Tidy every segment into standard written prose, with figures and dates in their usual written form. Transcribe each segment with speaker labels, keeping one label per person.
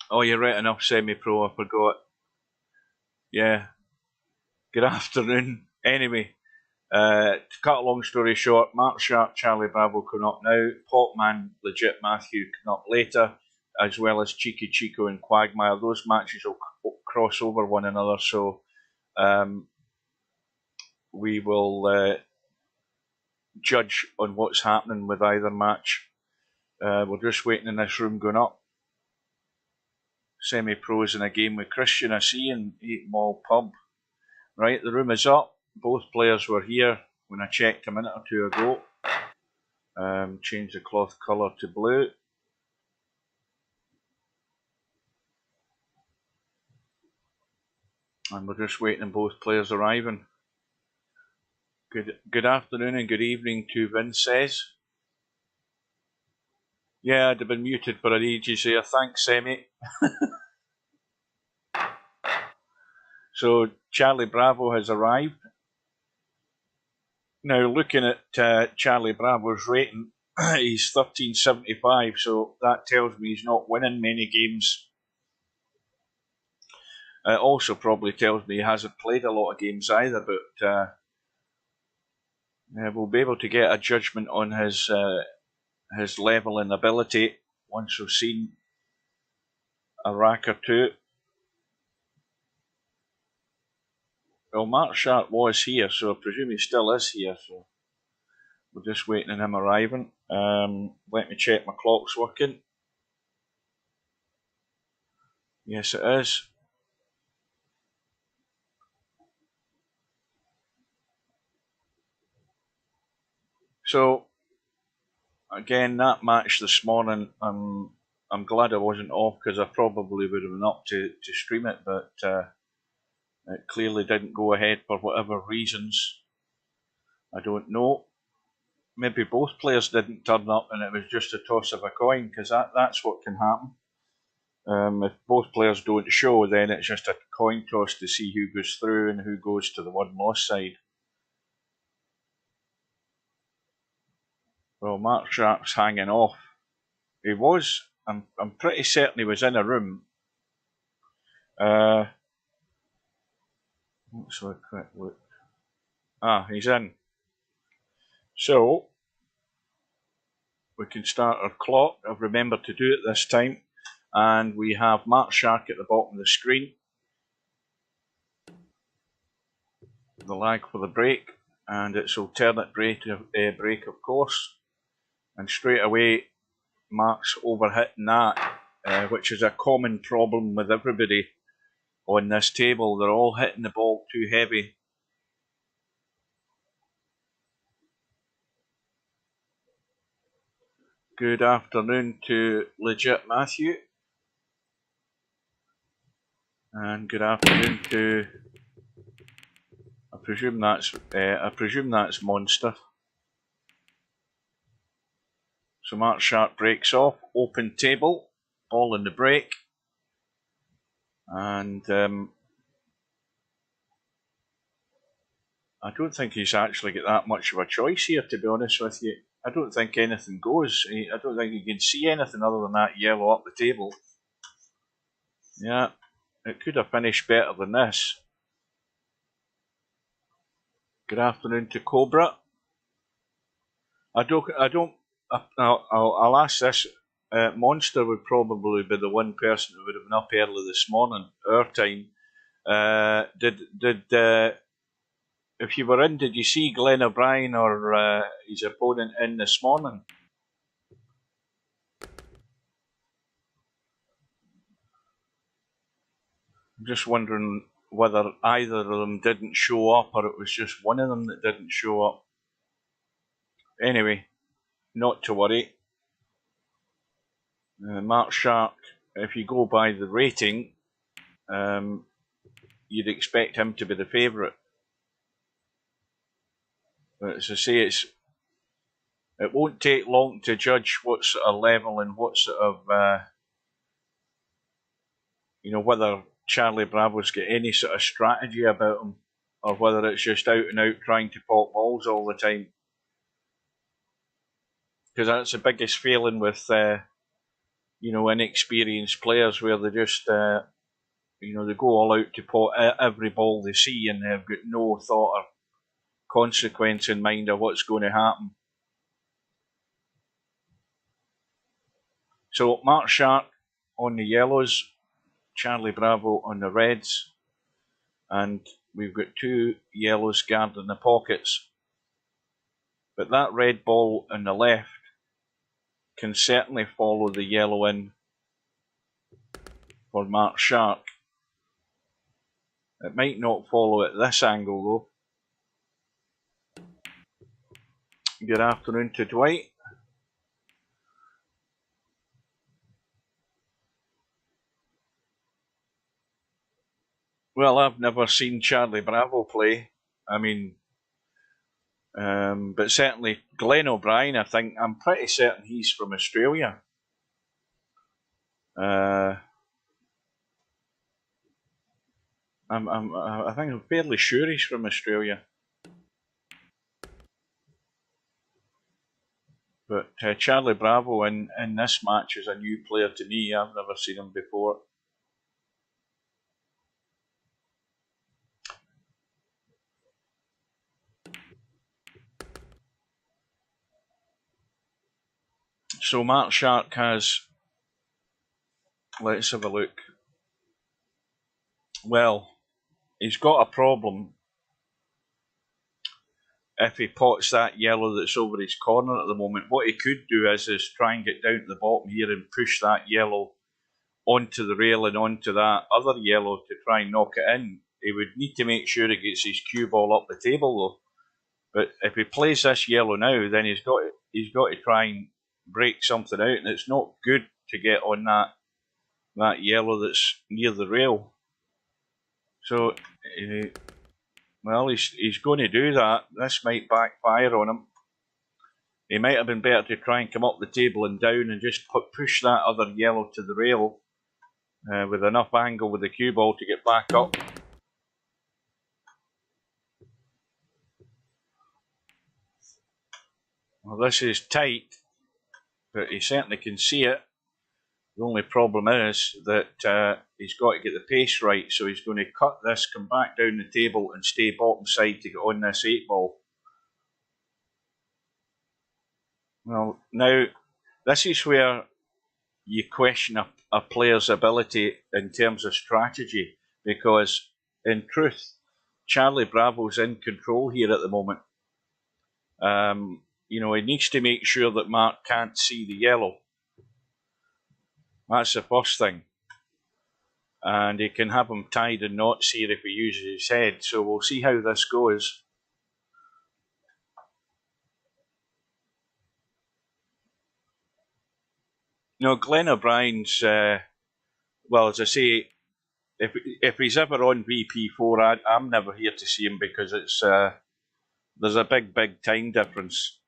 Speaker 1: Oh, you're right enough, semi-pro, I forgot. Yeah, good afternoon. Anyway, to cut a long story short, MarkShark, CharlieBravo coming up now, Popman, Legit Matthew coming up later, as well as Cheeky Chico and Quagmire. Those matches will cross over one another, so we will judge on what's happening with either match. We're just waiting in this room going up. Semi-pros in a game with Christian, I see, in 8 Mall Pub. Right, the room is up. Both players were here when I checked a minute or two ago. Change the cloth colour to blue. And we're just waiting on both players arriving. Good afternoon and good evening to Vince says. Yeah, I'd have been muted for an ages here. Thanks, Semi. So CharlieBravo has arrived. Now, looking at CharlieBravo's rating, he's 1375, so that tells me he's not winning many games. It also probably tells me he hasn't played a lot of games either, but we'll be able to get a judgment on his level and ability once we've seen a rack or two. Well, MarkShark was here, so I presume he still is here, so we're just waiting on him arriving. Let me check my clock's working. Yes, it is. So, again, that match this morning, I'm glad I wasn't off because I probably would have been up to stream it, but it clearly didn't go ahead for whatever reasons. I don't know. Maybe both players didn't turn up and it was just a toss of a coin, because that's what can happen. If both players don't show, then it's just a coin toss to see who goes through and who goes to the one-loss side. Well, MarkShark's hanging off. He was. I'm pretty certain he was in a room. Let's have a quick look. He's in. So, we can start our clock. I've remembered to do it this time. And we have MarkShark at the bottom of the screen. The lag for the break. And it's alternate break, of course. And straight away, Mark's overhitting that, which is a common problem with everybody on this table. They're all hitting the ball too heavy. Good afternoon to Legit Matthew. And good afternoon to, I presume that's Monster. So MarkShark breaks off, open table, ball in the break. And I don't think he's actually got that much of a choice here, to be honest with you. I don't think anything goes. I don't think you can see anything other than that yellow up the table. Yeah, it could have finished better than this. Good afternoon to Cobra. I'll ask this. Monster would probably be the one person who would have been up early this morning, our time. If you were in, did you see Glenn O'Brien or his opponent in this morning? I'm just wondering whether either of them didn't show up or it was just one of them that didn't show up. Anyway, not to worry. MarkShark, if you go by the rating, you'd expect him to be the favourite. But as I say, it won't take long to judge what sort of level and what sort of, whether CharlieBravo's got any sort of strategy about him, or whether it's just out and out trying to pop balls all the time. Because that's the biggest failing with inexperienced players where they just, they go all out to pot every ball they see, and they've got no thought or consequence in mind of what's going to happen. So MarkShark on the yellows, CharlieBravo on the reds, and we've got 2 yellows guarding the pockets. But that red ball on the left can certainly follow the yellow in for MarkShark. It might not follow at this angle though. Good afternoon to Dwight. Well, I've never seen CharlieBravo play. I mean, but certainly Glenn O'Brien, I'm pretty certain he's from Australia. I think I'm fairly sure he's from Australia. But CharlieBravo in this match is a new player to me. I've never seen him before. So MarkShark has, let's have a look. Well, he's got a problem if he pots that yellow that's over his corner at the moment. What he could do is try and get down to the bottom here and push that yellow onto the rail and onto that other yellow to try and knock it in. He would need to make sure he gets his cue ball up the table though. But if he plays this yellow now, then he's got to try and break something out, and it's not good to get on that yellow that's near the rail. So, well, he's going to do that. This might backfire on him. He might have been better to try and come up the table and down and just push that other yellow to the rail with enough angle with the cue ball to get back up. Well, this is tight, but he certainly can see it. The only problem is that he's got to get the pace right, so he's going to cut this, come back down the table and stay bottom side to get on this 8 ball. Well, now, this is where you question a player's ability in terms of strategy, because in truth, CharlieBravo's in control here at the moment. He needs to make sure that Mark can't see the yellow. That's the first thing. And he can have him tied in knots here if he uses his head. So we'll see how this goes. Glenn O'Brien's, well, as I say, if he's ever on VP4, I'm never here to see him because it's there's a big time difference.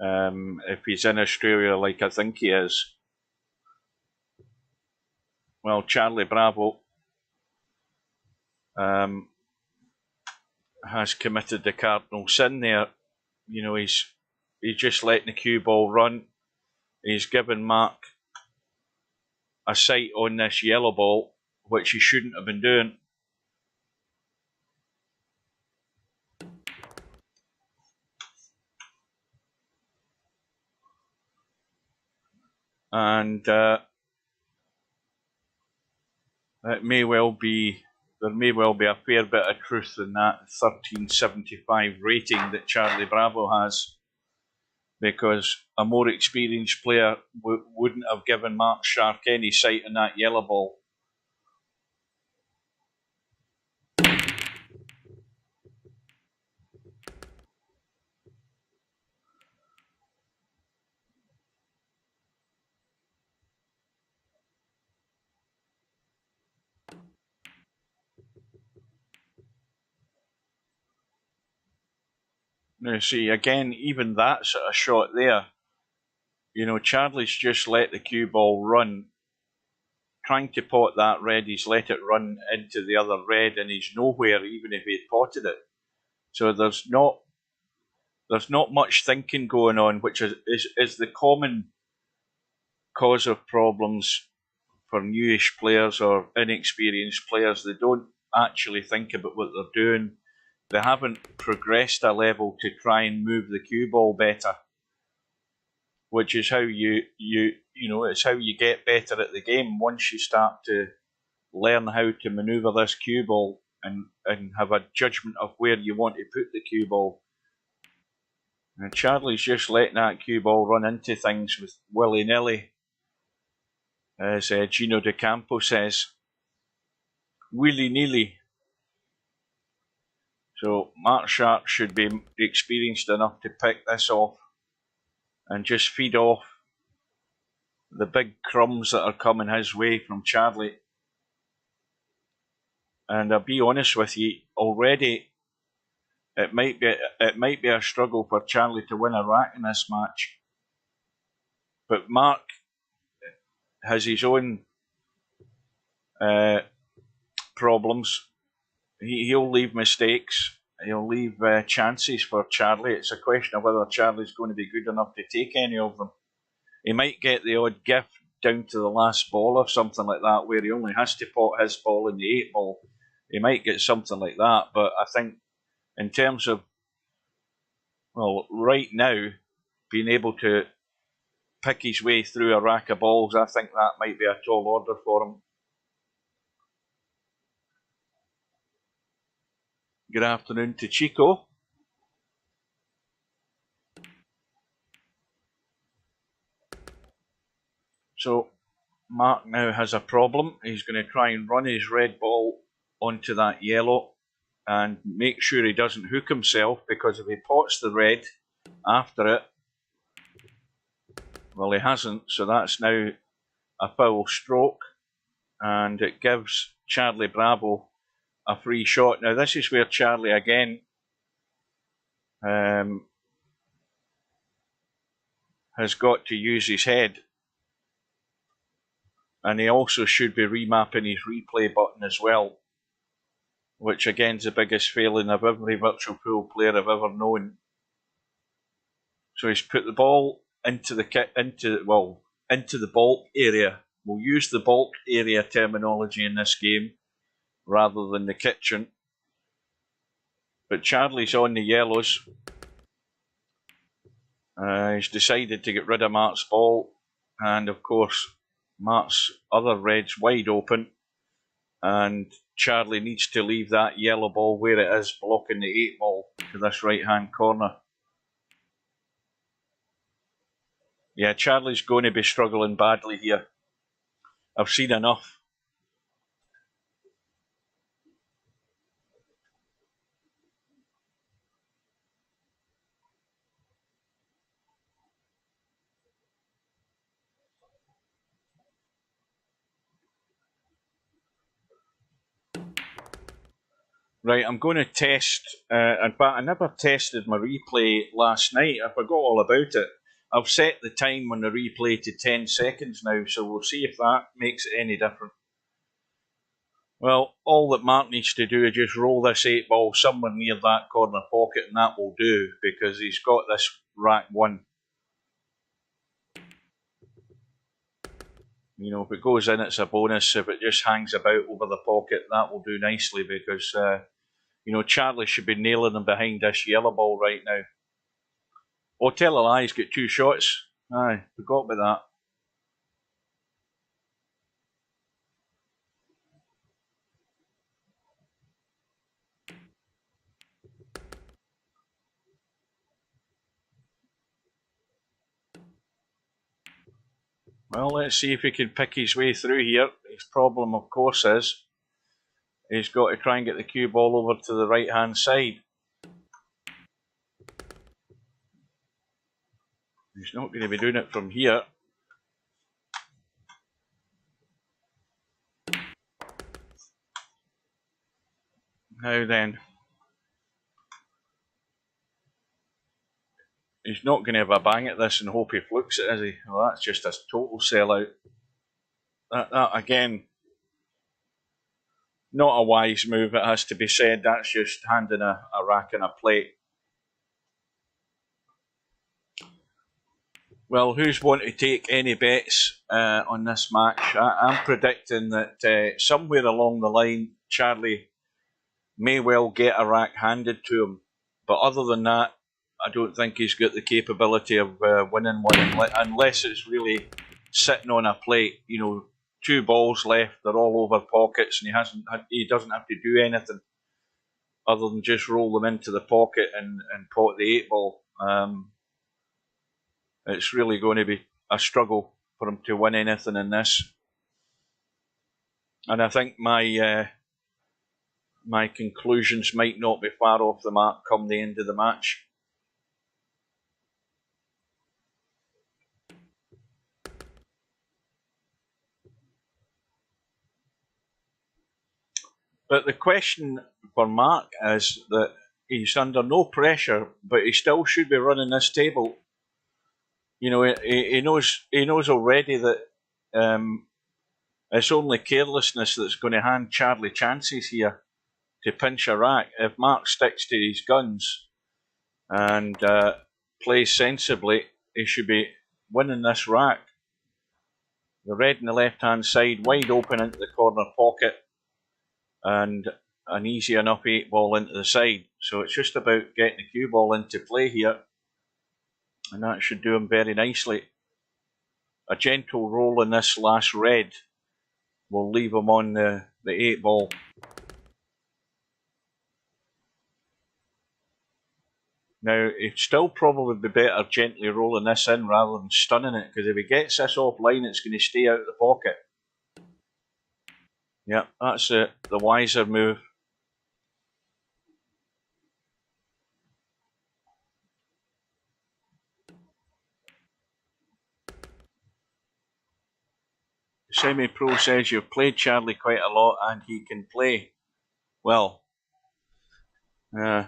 Speaker 1: If he's in Australia, like I think he is. Well, CharlieBravo has committed the cardinal sin there. He's just letting the cue ball run. He's given Mark a sight on this yellow ball, which he shouldn't have been doing. And there may well be a fair bit of truth in that 1375 rating that CharlieBravo has, because a more experienced player wouldn't have given MarkShark any sight on that yellow ball. Now, see, again, even that sort of shot there, Charlie's just let the cue ball run. Trying to pot that red, he's let it run into the other red, and he's nowhere, even if he'd potted it. So there's not much thinking going on, which is the common cause of problems for newish players or inexperienced players. They don't actually think about what they're doing. They haven't progressed a level to try and move the cue ball better, which is how it's how you get better at the game. Once you start to learn how to manoeuvre this cue ball and have a judgment of where you want to put the cue ball. And Charlie's just letting that cue ball run into things with willy-nilly. As Gino De Campo says, willy-nilly. So MarkShark should be experienced enough to pick this off and just feed off the big crumbs that are coming his way from Charlie. And I'll be honest with you, already it might be a struggle for Charlie to win a rack in this match. But Mark has his own problems. He'll leave mistakes. He'll leave chances for Charlie. It's a question of whether Charlie's going to be good enough to take any of them. He might get the odd gift down to the last ball or something like that, where he only has to pot his ball in the 8 ball. He might get something like that. But I think in terms of, well, right now, being able to pick his way through a rack of balls, I think that might be a tall order for him. Good afternoon to Chico. So Mark now has a problem. He's going to try and run his red ball onto that yellow and make sure he doesn't hook himself, because if he pots the red after it, well, he hasn't, so that's now a foul stroke, and it gives CharlieBravo a free shot. Now this is where Charlie again has got to use his head, and he also should be remapping his replay button as well, which again is the biggest failing of every virtual pool player I've ever known. So he's put the ball into the bulk area. We'll use the bulk area terminology in this game rather than the kitchen. But Charlie's on the yellows. He's decided to get rid of Mark's ball, and of course Mark's other red's wide open, and Charlie needs to leave that yellow ball where it is, blocking the 8 ball to this right hand corner. Yeah, Charlie's going to be struggling badly here. I've seen enough. Right, I'm going to test. In fact, I never tested my replay last night. I forgot all about it. I've set the time on the replay to 10 seconds now, so we'll see if that makes it any different. Well, all that Mark needs to do is just roll this 8 ball somewhere near that corner pocket, and that will do, because he's got this rack 1. You know, if it goes in, it's a bonus. If it just hangs about over the pocket, that will do nicely, because, you know, Charlie should be nailing him behind this yellow ball right now. Oh, tell a lie, he's got 2 shots. Aye, forgot about that. Well, let's see if he can pick his way through here. His problem, of course, is he's got to try and get the cue ball over to the right-hand side. He's not going to be doing it from here. Now then, he's not going to have a bang at this and hope he flukes it, is he? Well, that's just a total sellout. That again, not a wise move, it has to be said. That's just handing a rack and a plate. Well, who's want to take any bets on this match? I'm predicting that somewhere along the line, Charlie may well get a rack handed to him. But other than that, I don't think he's got the capability of winning one unless it's really sitting on a plate. You know, 2 balls left, they're all over pockets, and he doesn't have to do anything other than just roll them into the pocket and pot the 8 ball. It's really going to be a struggle for him to win anything in this. And I think my conclusions might not be far off the mark come the end of the match. But the question for Mark is that he's under no pressure, but he still should be running this table. You know, he knows already that it's only carelessness that's going to hand Charlie chances here to pinch a rack. If Mark sticks to his guns and plays sensibly, he should be winning this rack. The red on the left-hand side, wide open into the corner pocket, and an easy enough 8 ball into the side. So it's just about getting the cue ball into play here, and that should do him very nicely. A gentle roll in this last red will leave him on the 8 ball. Now, he'd still probably be better gently rolling this in rather than stunning it, because if he gets this offline, it's going to stay out of the pocket. Yeah, that's the wiser move. Semi-Pro says you've played Charlie quite a lot and he can play. Well,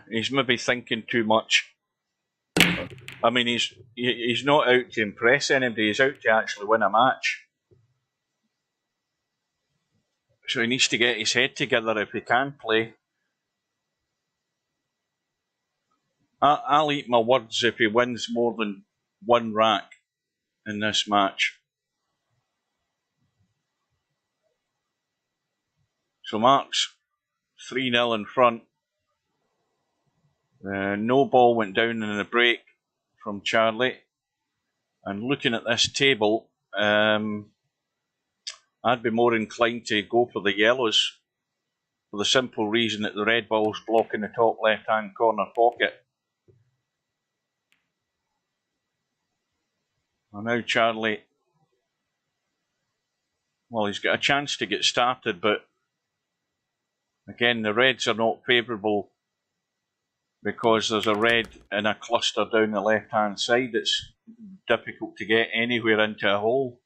Speaker 1: he's maybe thinking too much. I mean, he's not out to impress anybody, he's out to actually win a match. So he needs to get his head together if he can play. I'll eat my words if he wins more than 1 rack in this match. So Mark's 3-0 in front. No ball went down in the break from Charlie. And looking at this table, I'd be more inclined to go for the yellows for the simple reason that the red ball's blocking the top left-hand corner pocket. And now Charlie, well, he's got a chance to get started, but again, the reds are not favourable because there's a red in a cluster down the left-hand side. It's difficult to get anywhere into a hole.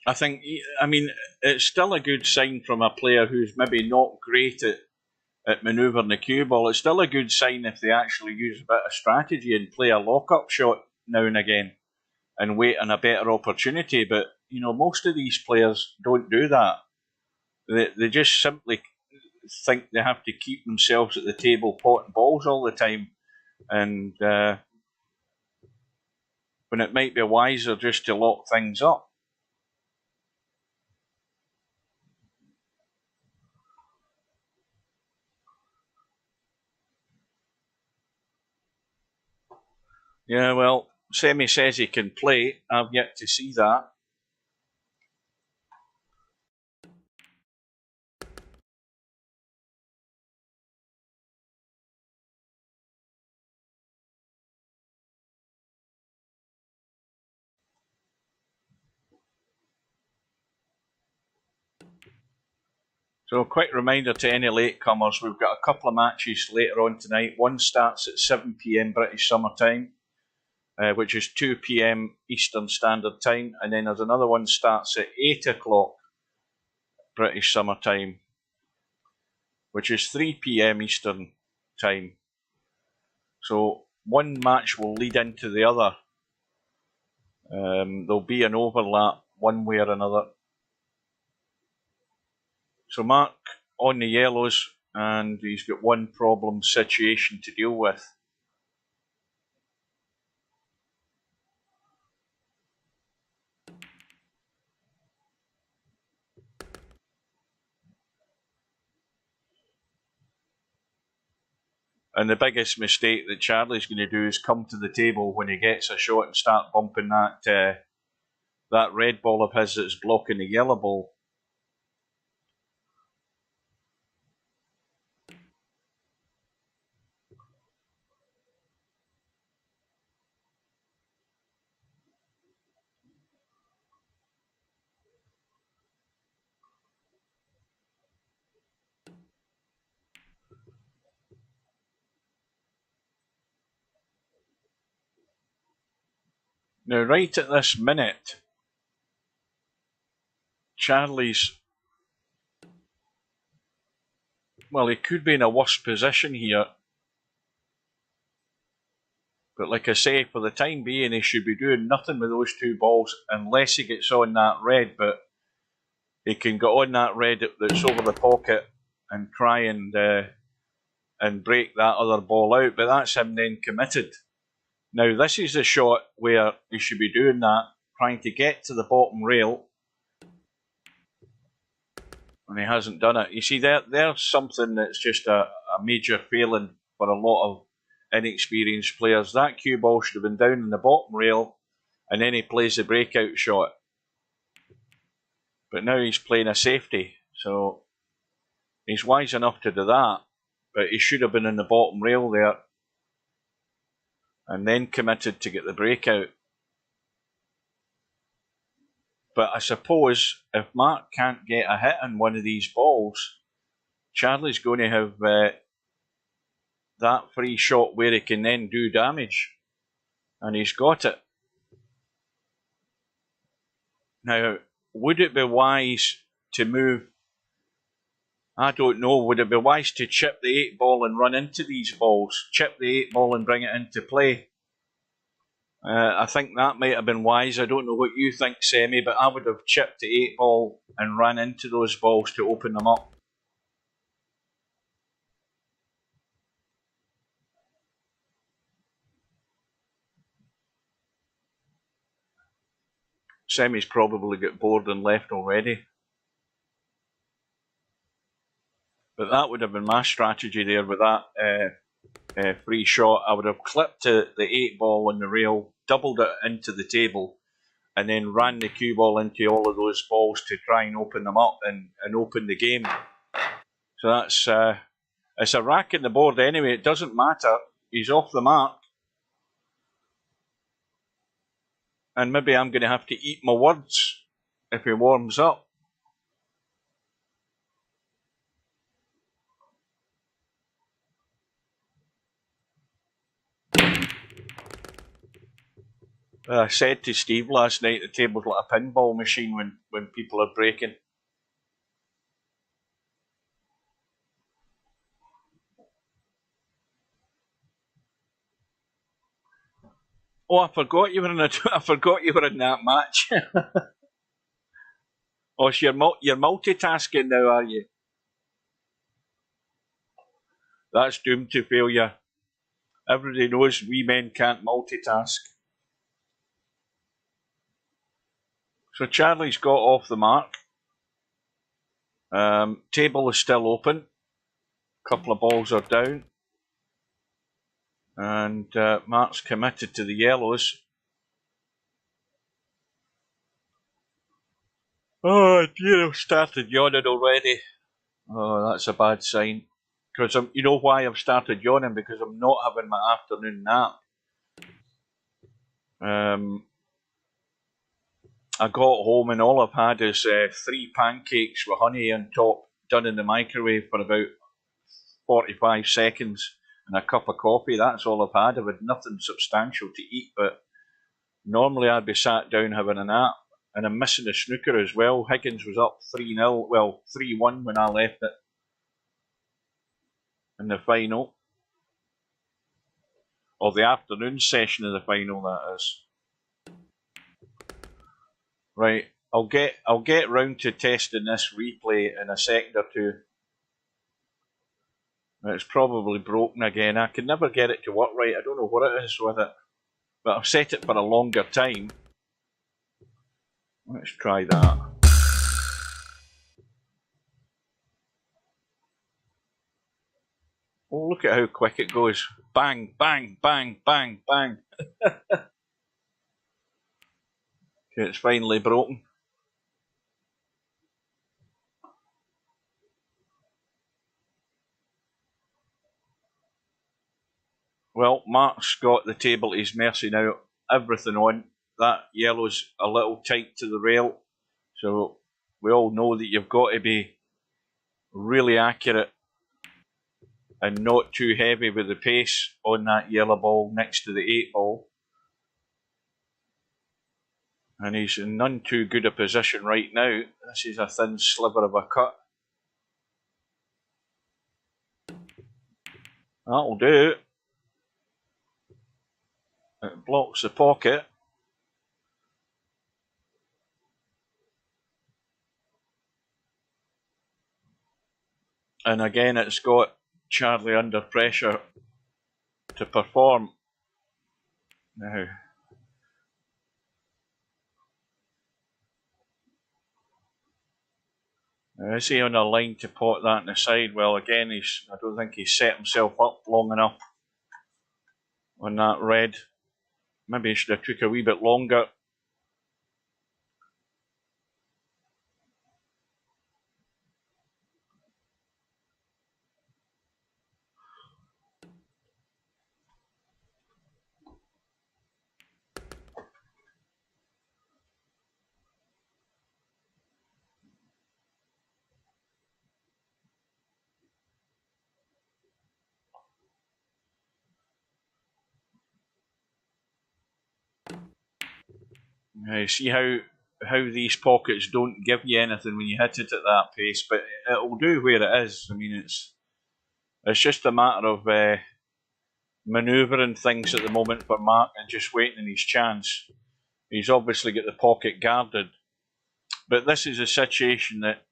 Speaker 1: I mean, it's still a good sign from a player who's maybe not great at manoeuvring the cue ball. It's still a good sign if they actually use a bit of strategy and play a lock-up shot now and again and wait on a better opportunity. But, you know, most of these players don't do that. They just simply think they have to keep themselves at the table potting balls all the time. And when it might be wiser just to lock things up. Yeah, well, Semi says he can play. I've yet to see that. So a quick reminder to any latecomers, we've got a couple of matches later on tonight. One starts at 7 p.m. British Summer Time, which is 2 p.m. Eastern Standard Time, and then there's another one starts at 8 o'clock British Summer Time, which is 3 p.m. Eastern Time. So one match will lead into the other. There'll be an overlap one way or another. So Mark on the yellows, and he's got one problem situation to deal with. And the biggest mistake that Charlie's going to do is come to the table when he gets a shot and start bumping that red ball of his that's blocking the yellow ball. Now, right at this minute, Charlie's, well, he could be in a worse position here. But like I say, for the time being, he should be doing nothing with those two balls unless he gets on that red. But he can get on that red that's over the pocket and try and break that other ball out. But that's him then committed. Now, this is the shot where he should be doing that, trying to get to the bottom rail, and he hasn't done it. You see, there's something that's just a major failing for a lot of inexperienced players. That cue ball should have been down in the bottom rail, and then he plays the breakout shot. But now he's playing a safety, so he's wise enough to do that, but he should have been in the bottom rail there, and then committed to get the breakout. But I suppose if Mark can't get a hit on one of these balls, Charlie's going to have that free shot where he can then do damage. And he's got it. Now, would it be wise to move? I don't know. Would it be wise to chip the 8 ball and run into these balls? Chip the 8 ball and bring it into play? I think that might have been wise. I don't know what you think, Semi, but I would have chipped the 8 ball and ran into those balls to open them up. Semi's probably got bored and left already. But that would have been my strategy there with that free shot. I would have clipped the 8 ball on the rail, doubled it into the table, and then ran the cue ball into all of those balls to try and open them up and open the game. So that's it's a rack in the board anyway. It doesn't matter. He's off the mark. And maybe I'm going to have to eat my words if he warms up. I said to Steve last night, the table's like a pinball machine when people are breaking. Oh, I forgot you were in that match. Oh, so you're multitasking now, are you? That's doomed to failure. Everybody knows we men can't multitask. So Charlie's got off the mark. Table is still open. A couple of balls are down. And Mark's committed to the yellows. Oh dear, I've started yawning already. Oh, that's a bad sign. Because you know why I've started yawning? Because I'm not having my afternoon nap. I got home and all I've had is 3 pancakes with honey on top, done in the microwave for about 45 seconds, and a cup of coffee. That's all I've had. I've had nothing substantial to eat, but normally I'd be sat down having a nap. And I'm missing the snooker as well. Higgins was up 3-0, well, 3-1 when I left it in the final. Or the afternoon session of the final, that is. Right, I'll get round to testing this replay in a second or two. It's probably broken again. I can never get it to work right. I don't know what it is with it. But I've set it for a longer time. Let's try that. Oh, look at how quick it goes. Bang, bang, bang, bang, bang. Okay, it's finally broken. Well, Mark's got the table at his mercy now. Everything on. That yellow's a little tight to the rail. So we all know that you've got to be really accurate and not too heavy with the pace on that yellow ball next to the 8 ball. And he's in none too good a position right now. This is a thin sliver of a cut. That'll do. It blocks the pocket. And again, it's got Charlie under pressure to perform. Now, is he on a line to pot that in the side? Well, again, I don't think he's set himself up long enough on that red. Maybe he should have took a wee bit longer. You see how these pockets don't give you anything when you hit it at that pace, but it'll do where it is. I mean, it's just a matter of manoeuvring things at the moment for Mark and just waiting his chance. He's obviously got the pocket guarded, but this is a situation that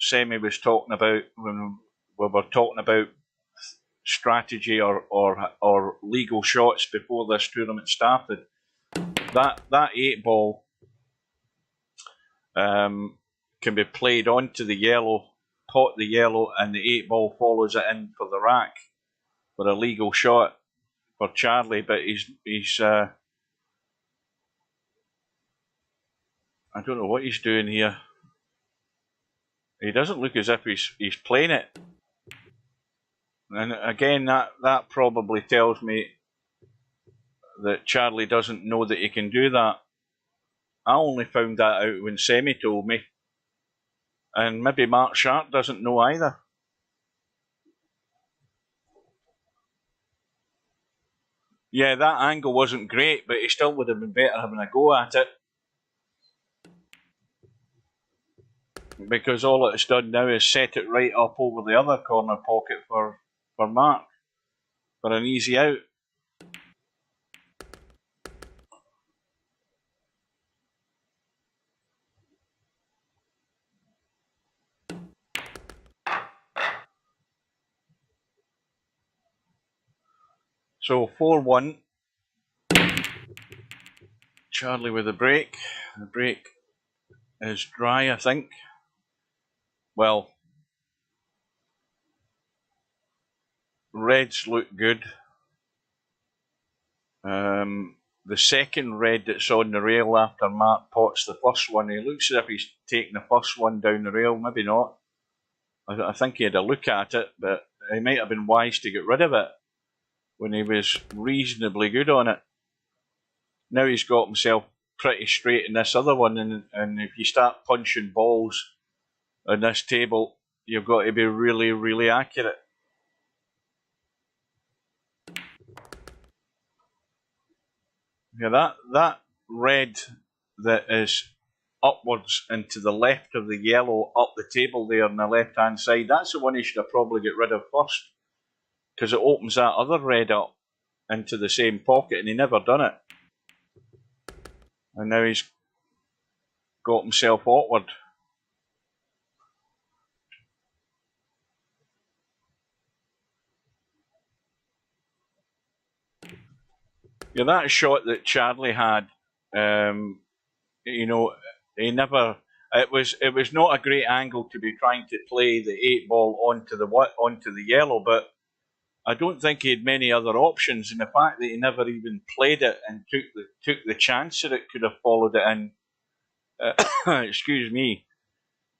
Speaker 1: Semi was talking about when we were talking about strategy or legal shots before this tournament started. That 8 ball can be played onto the yellow, pot the yellow, and the 8 ball follows it in for the rack for a legal shot for Charlie. But he's I don't know what he's doing here. He doesn't look as if he's playing it. And again, that probably tells me that Charlie doesn't know that he can do that. I only found that out when Semi told me. And maybe MarkShark doesn't know either. Yeah, that angle wasn't great, but he still would have been better having a go at it. Because all it's done now is set it right up over the other corner pocket for Mark for an easy out. So 4-1. Charlie with the break. The break is dry, I think. Well, reds look good. The second red that's on the rail after Mark pots the first one, he looks as if he's taking the first one down the rail. Maybe not. I think he had a look at it, but he might have been wise to get rid of it when he was reasonably good on it. Now he's got himself pretty straight in this other one, and if you start punching balls on this table, you've got to be really, really accurate. Yeah, that red that is upwards and to the left of the yellow up the table there on the left-hand side, that's the one he should have probably get rid of first, because it opens that other red up into the same pocket, and he never done it. And now he's got himself awkward. Yeah, that shot that Charlie had, you know, he never. It was not a great angle to be trying to play the 8-ball onto the yellow, but I don't think he had many other options. And the fact that he never even played it and took the chance that it could have followed it in, excuse me,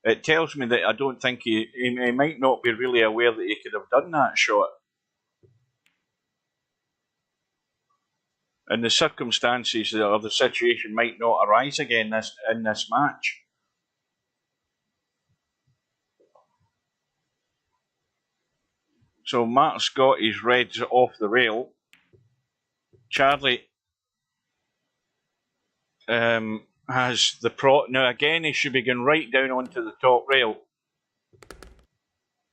Speaker 1: it tells me that I don't think he might not be really aware that he could have done that shot. And the circumstances of the situation might not arise again in this match. So Mark's got his reds off the rail. Charlie has the now again he should be going right down onto the top rail,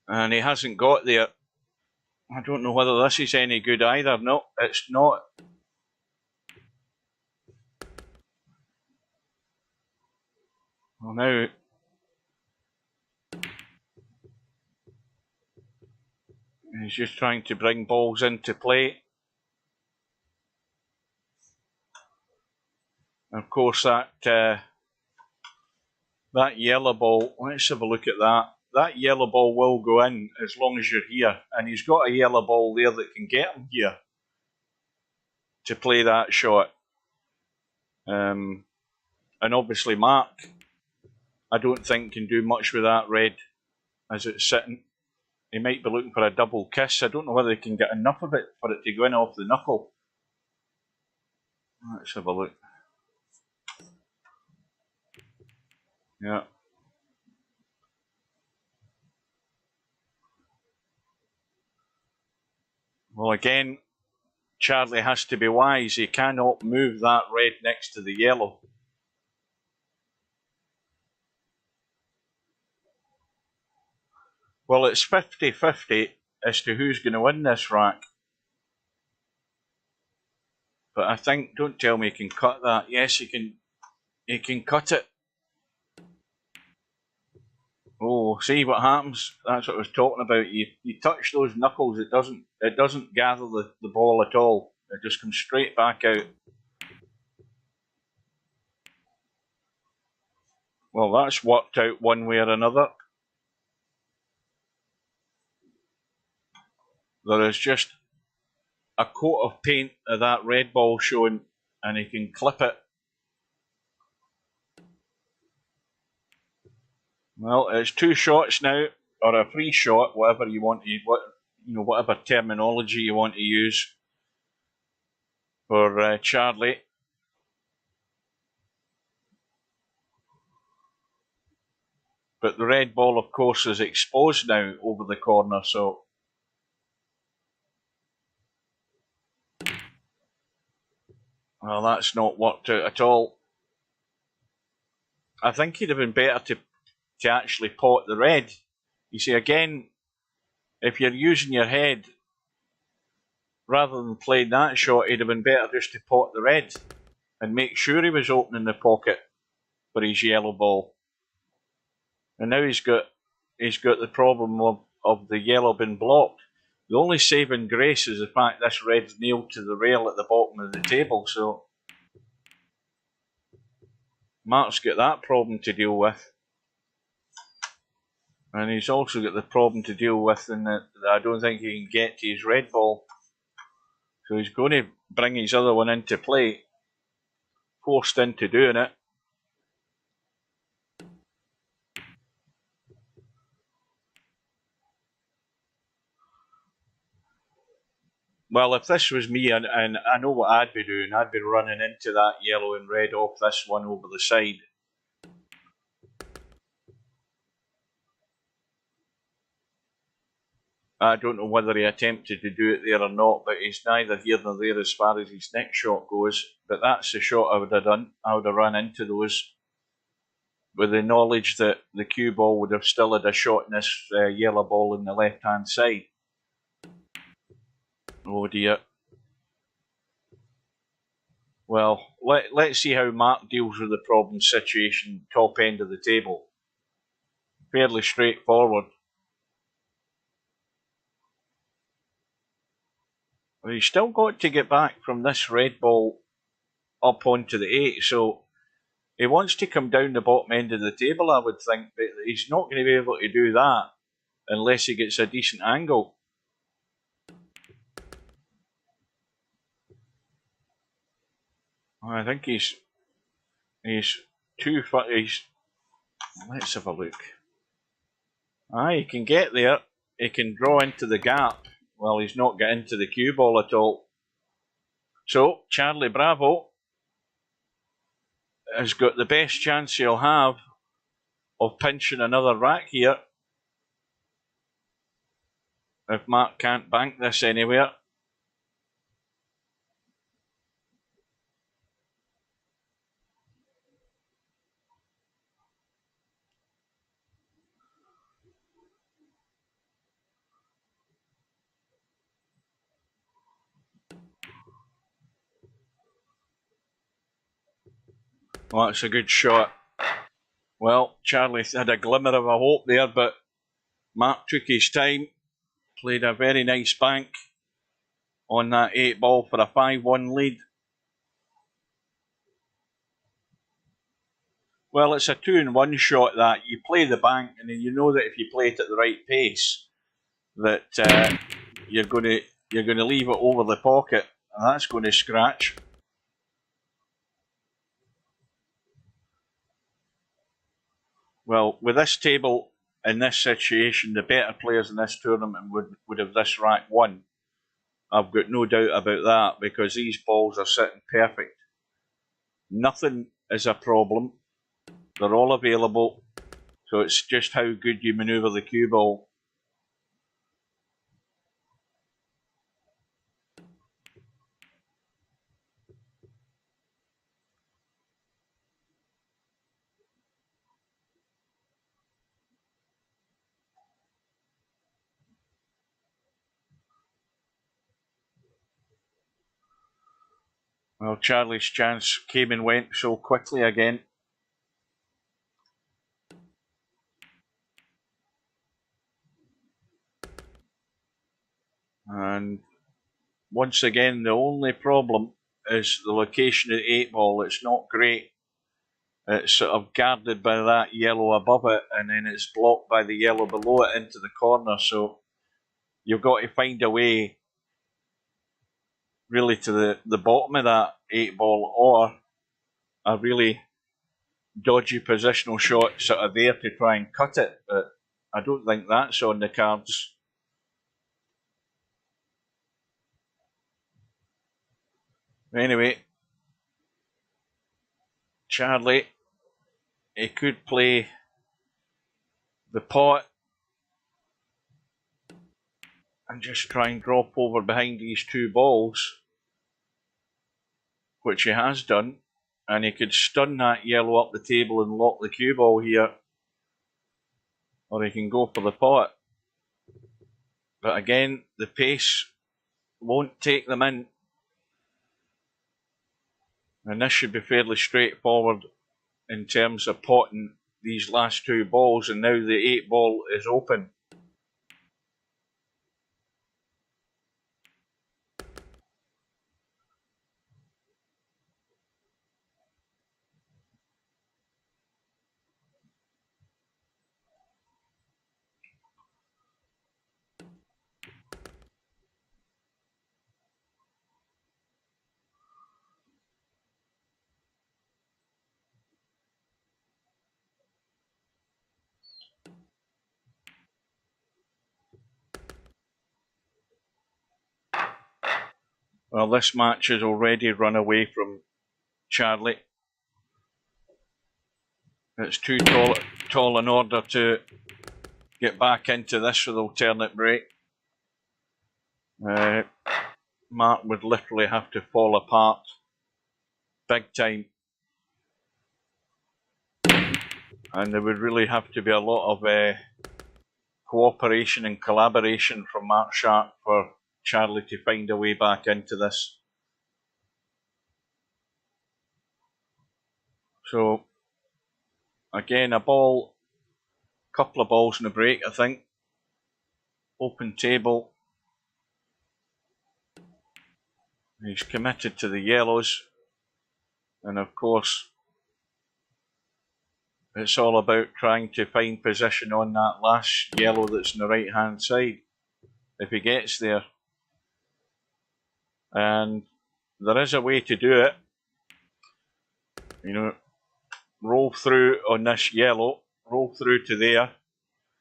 Speaker 1: and he hasn't got there. I don't know whether this is any good either. No, it's not. Well, now he's just trying to bring balls into play. Of course, that yellow ball, let's have a look at that. That yellow ball will go in as long as you're here. And he's got a yellow ball there that can get him here to play that shot. And obviously Mark, I don't think can do much with that red as it's sitting. He might be looking for a double kiss. I don't know whether he can get enough of it for it to go in off the knuckle. Let's have a look. Yeah. Well, again, Charlie has to be wise. He cannot move that red next to the yellow. Well, it's 50-50 as to who's going to win this rack. But I think, don't tell me he can cut that. Yes, he can cut it. Oh, see what happens? That's what I was talking about. You touch those knuckles, it doesn't gather the ball at all. It just comes straight back out. Well, that's worked out one way or another. There is just a coat of paint of that red ball showing, and he can clip it. Well, it's 2 shots now, or a free shot, whatever you want to, whatever terminology you want to use for Charlie. But the red ball, of course, is exposed now over the corner, so. Well, that's not worked out at all. I think he'd have been better to actually pot the red. You see, again, if you're using your head, rather than playing that shot, it'd have been better just to pot the red and make sure he was opening the pocket for his yellow ball. And now he's got the problem of the yellow being blocked. The only saving grace is the fact this red's nailed to the rail at the bottom of the table, so Mark's got that problem to deal with. And he's also got the problem to deal with in that I don't think he can get to his red ball. So he's going to bring his other one into play, forced into doing it. Well, if this was me, and I know what I'd be doing, I'd be running into that yellow and red off this one over the side. I don't know whether he attempted to do it there or not, but he's neither here nor there as far as his next shot goes. But that's the shot I would have done. I would have run into those with the knowledge that the cue ball would have still had a shot in this yellow ball in the left-hand side. Oh dear. Well, let's see how Mark deals with the problem situation top end of the table. Fairly straightforward. Well, he's still got to get back from this red ball up onto the 8, so he wants to come down the bottom end of the table, I would think, but he's not going to be able to do that unless he gets a decent angle. I think he's too far. Let's have a look. He can get there. He can draw into the gap. Well, he's not getting into the cue ball at all. So, CharlieBravo has got the best chance he'll have of pinching another rack here. If Mark can't bank this anywhere. Well, that's a good shot. Well, Charlie had a glimmer of a hope there, but Mark took his time, played a very nice bank on that 8 ball for a 5-1 lead. Well, it's a 2-in-1 shot that you play the bank, and then you know that if you play it at the right pace, that you're going to leave it over the pocket, and that's going to scratch. Well, with this table in this situation, the better players in this tournament would have this rack won. I've got no doubt about that because these balls are sitting perfect. Nothing is a problem. They're all available. So it's just how good you manoeuvre the cue ball. Well, Charlie's chance came and went so quickly again. And once again, the only problem is the location of the 8 ball. It's not great. It's sort of guarded by that yellow above it, and then it's blocked by the yellow below it into the corner. So you've got to find a way really to the bottom of that 8 ball, or a really dodgy positional shot sort of there to try and cut it. But I don't think that's on the cards. Anyway, Charlie, he could play the pot and just try and drop over behind these 2 balls, which he has done, and he could stun that yellow up the table and lock the cue ball here, or he can go for the pot. But again, the pace won't take them in, and this should be fairly straightforward in terms of potting these last 2 balls, and now the 8 ball is open. Well, this match has already run away from Charlie. It's too tall in order to get back into this with alternate break. Mark would literally have to fall apart big time, and there would really have to be a lot of cooperation and collaboration from MarkShark for Charlie to find a way back into this. So again, a ball, couple of balls in the break, I think. Open table. He's committed to the yellows. And of course, it's all about trying to find position on that last yellow that's on the right hand side. If he gets there. And there is a way to do it. You know, roll through on this yellow, roll through to there,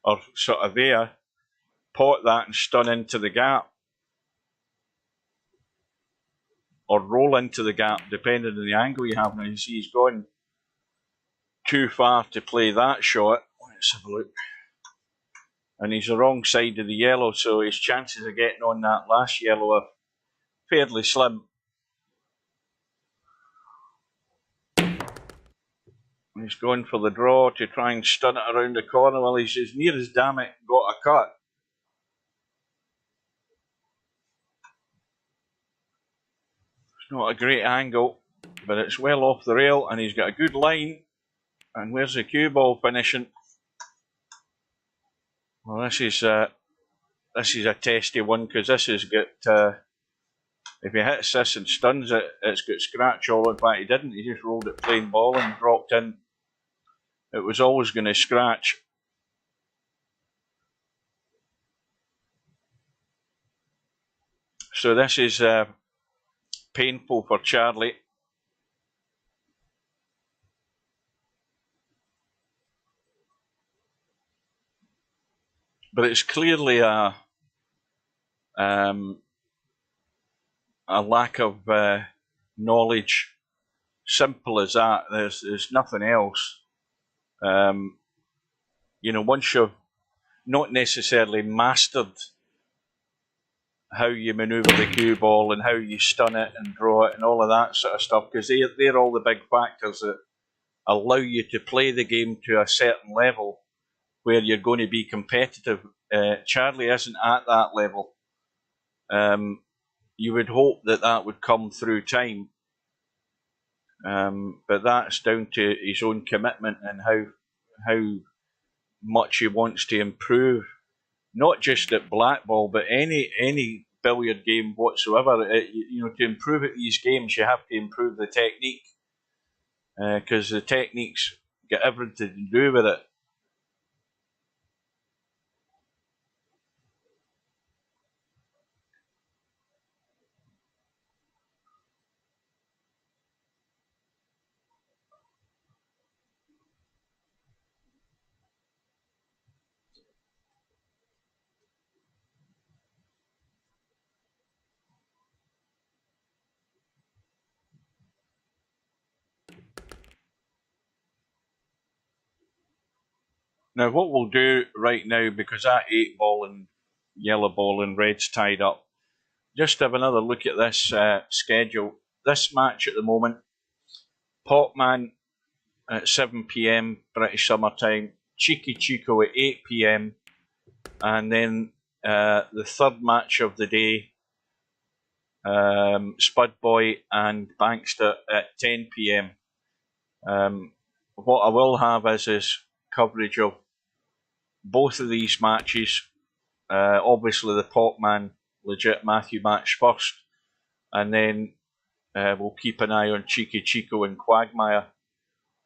Speaker 1: or sort of there, pot that and stun into the gap. Or roll into the gap, depending on the angle you have. Now you see he's gone too far to play that shot. Let's have a look. And he's the wrong side of the yellow, so his chances of getting on that last yellow are fairly slim. He's going for the draw to try and stun it around the corner. Well, he's as near as damn it got a cut. It's not a great angle, but it's well off the rail, and he's got a good line. And where's the cue ball finishing? Well, this is a testy one, because this has got, if he hits this and stuns it, it's got scratch all. In fact, he didn't. He just rolled it plain ball and dropped in. It was always going to scratch. So this is painful for Charlie. But it's clearly a lack of knowledge. Simple as that. There's nothing else. You know, once you've not necessarily mastered how you manoeuvre the cue ball and how you stun it and draw it and all of that sort of stuff, because they're all the big factors that allow you to play the game to a certain level where you're going to be competitive. Charlie isn't at that level. You would hope that would come through time, but that's down to his own commitment and how much he wants to improve, not just at blackball, but any billiard game whatsoever. To improve at these games, you have to improve the technique, because the technique's got everything to do with it. Now, what we'll do right now, because that 8 ball and yellow ball and red's tied up, just have another look at this schedule. This match at the moment, Potman at 7 p.m. British Summer Time, Cheeky Chico at 8 p.m. and then the third match of the day, Spud Boy and Bankster at 10 p.m. What I will have is coverage of both of these matches. Obviously, the Potman legit Matthew match first, and then we'll keep an eye on Cheeky Chico and Quagmire,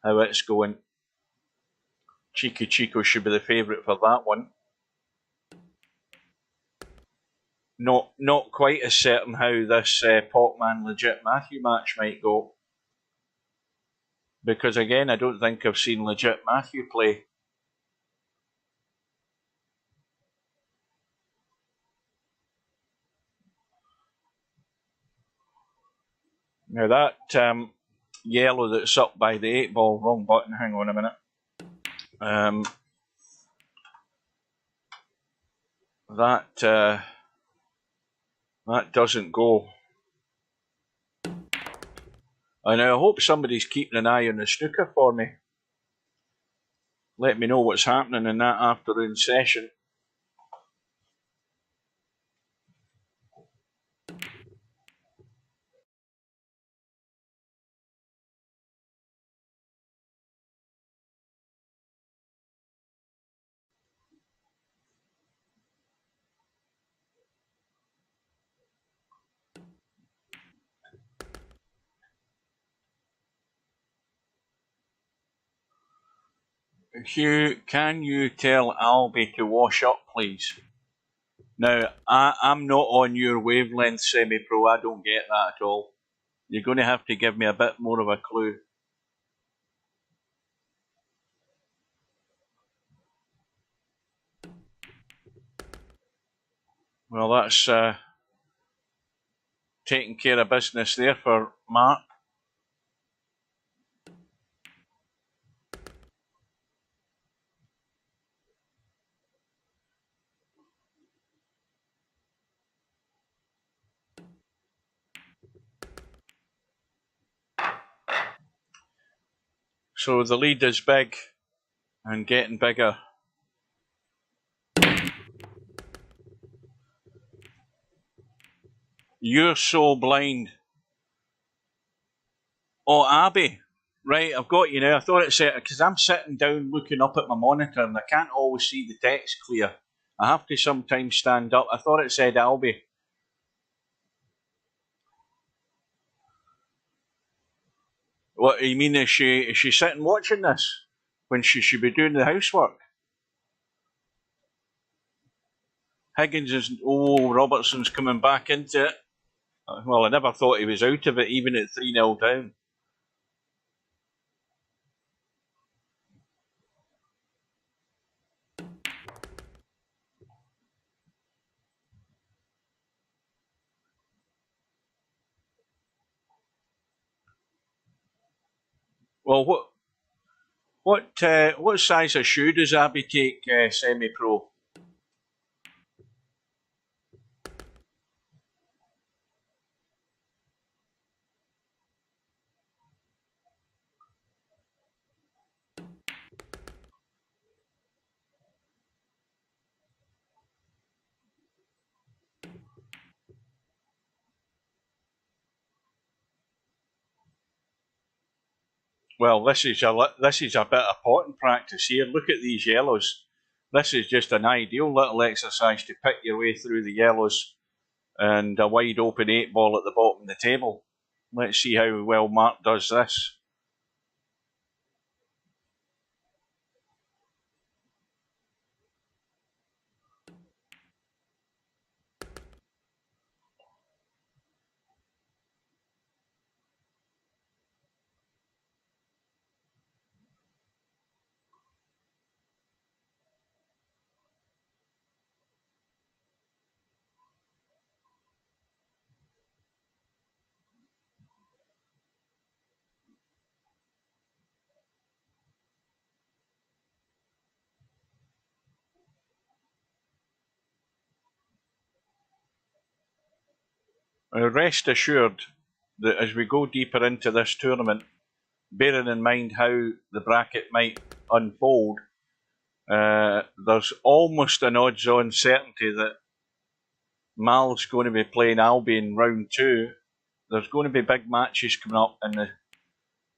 Speaker 1: how it's going. Cheeky Chico should be the favourite for that one. Not quite as certain how this Potman legit Matthew match might go, because again, I don't think I've seen legit Matthew play. Now that yellow that's up by the 8 ball, wrong button, hang on a minute. That doesn't go. And I hope somebody's keeping an eye on the snooker for me. Let me know what's happening in that afternoon session. Hugh, can you tell Albie to wash up, please? Now, I'm not on your wavelength, semi-pro. I don't get that at all. You're going to have to give me a bit more of a clue. Well, that's taking care of business there for Mark. So the lead is big and getting bigger. You're so blind. Oh, Abby. Right, I've got you now. I thought it said, because I'm sitting down looking up at my monitor and I can't always see the text clear. I have to sometimes stand up. I thought it said Albie. What you mean? Is she sitting watching this when she should be doing the housework? Higgins is. Oh, Robertson's coming back into it. Well, I never thought he was out of it, even at 3-0 down. Well, what size of shoe does Abby take, semi-pro? Well, this is a bit of potting practice here. Look at these yellows. This is just an ideal little exercise to pick your way through the yellows and a wide open 8-ball at the bottom of the table. Let's see how well Mark does this. Rest assured that as we go deeper into this tournament, bearing in mind how the bracket might unfold, there's almost an odds-on certainty that Mal's going to be playing Albie in round 2. There's going to be big matches coming up, and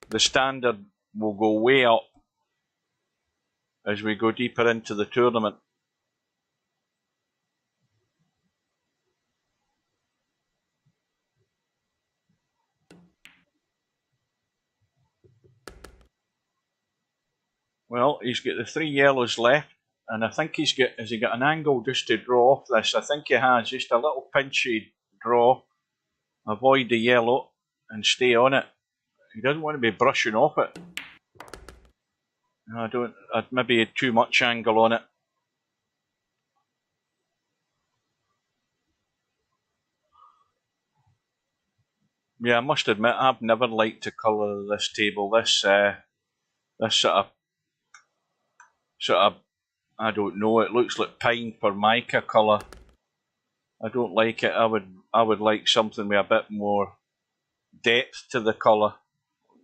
Speaker 1: the standard will go way up as we go deeper into the tournament. Well, he's got the 3 yellows left, and I think has he got an angle just to draw off this? I think he has, just a little pinchy draw. Avoid the yellow and stay on it. He doesn't want to be brushing off it. I'd maybe had too much angle on it. Yeah, I must admit, I've never liked the colour of this table. This sort of, I don't know, it looks like pine formica colour. I don't like it. I would like something with a bit more depth to the colour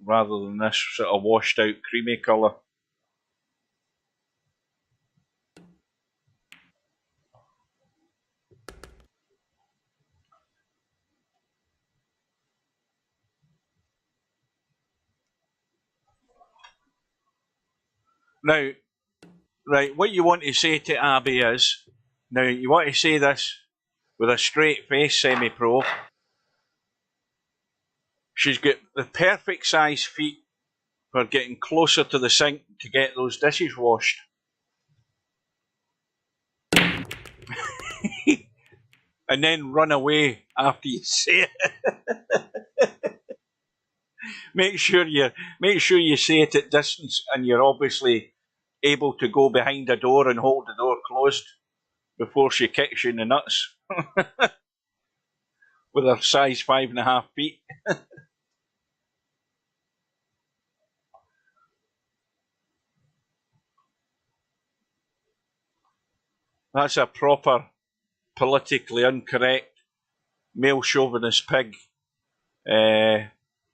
Speaker 1: rather than this sort of washed out creamy colour. Now, right, what you want to say to Abby is, now you want to say this with a straight face, semi-pro. She's got the perfect size feet for getting closer to the sink to get those dishes washed. And then run away after you say it. Make sure you say it at distance, and you're obviously able to go behind a door and hold the door closed before she kicks you in the nuts with her size 5.5 feet. That's a proper politically incorrect male chauvinist pig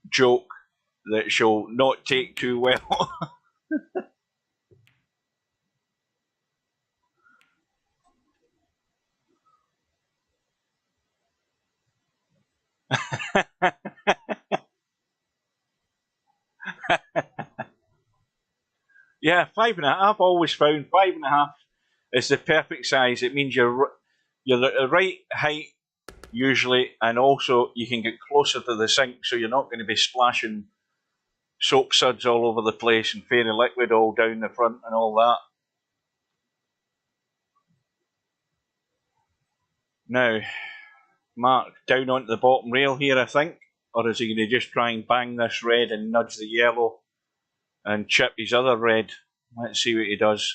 Speaker 1: joke that she'll not take too well. Yeah, 5.5. I've always found 5.5 is the perfect size. It means you're the right height usually, and also you can get closer to the sink, so you're not going to be splashing soap suds all over the place and fairy liquid all down the front and all that. Now, Mark down onto the bottom rail here, I think, or is he going to just try and bang this red and nudge the yellow and chip his other red? Let's see what he does.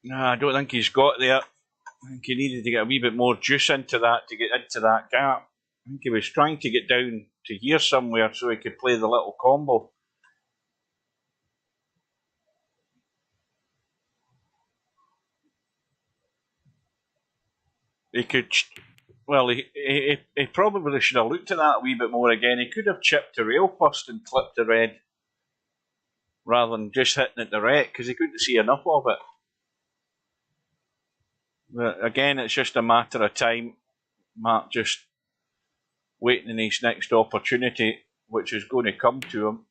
Speaker 1: No, I don't think he's got there. I think he needed to get a wee bit more juice into that to get into that gap. I think he was trying to get down to here somewhere so he could play the little combo. He could, well, he probably should have looked at that a wee bit more again. He could have chipped the rail first and clipped the red rather than just hitting it direct because he couldn't see enough of it. But again, it's just a matter of time. Mark just waiting in his next opportunity, which is going to come to him.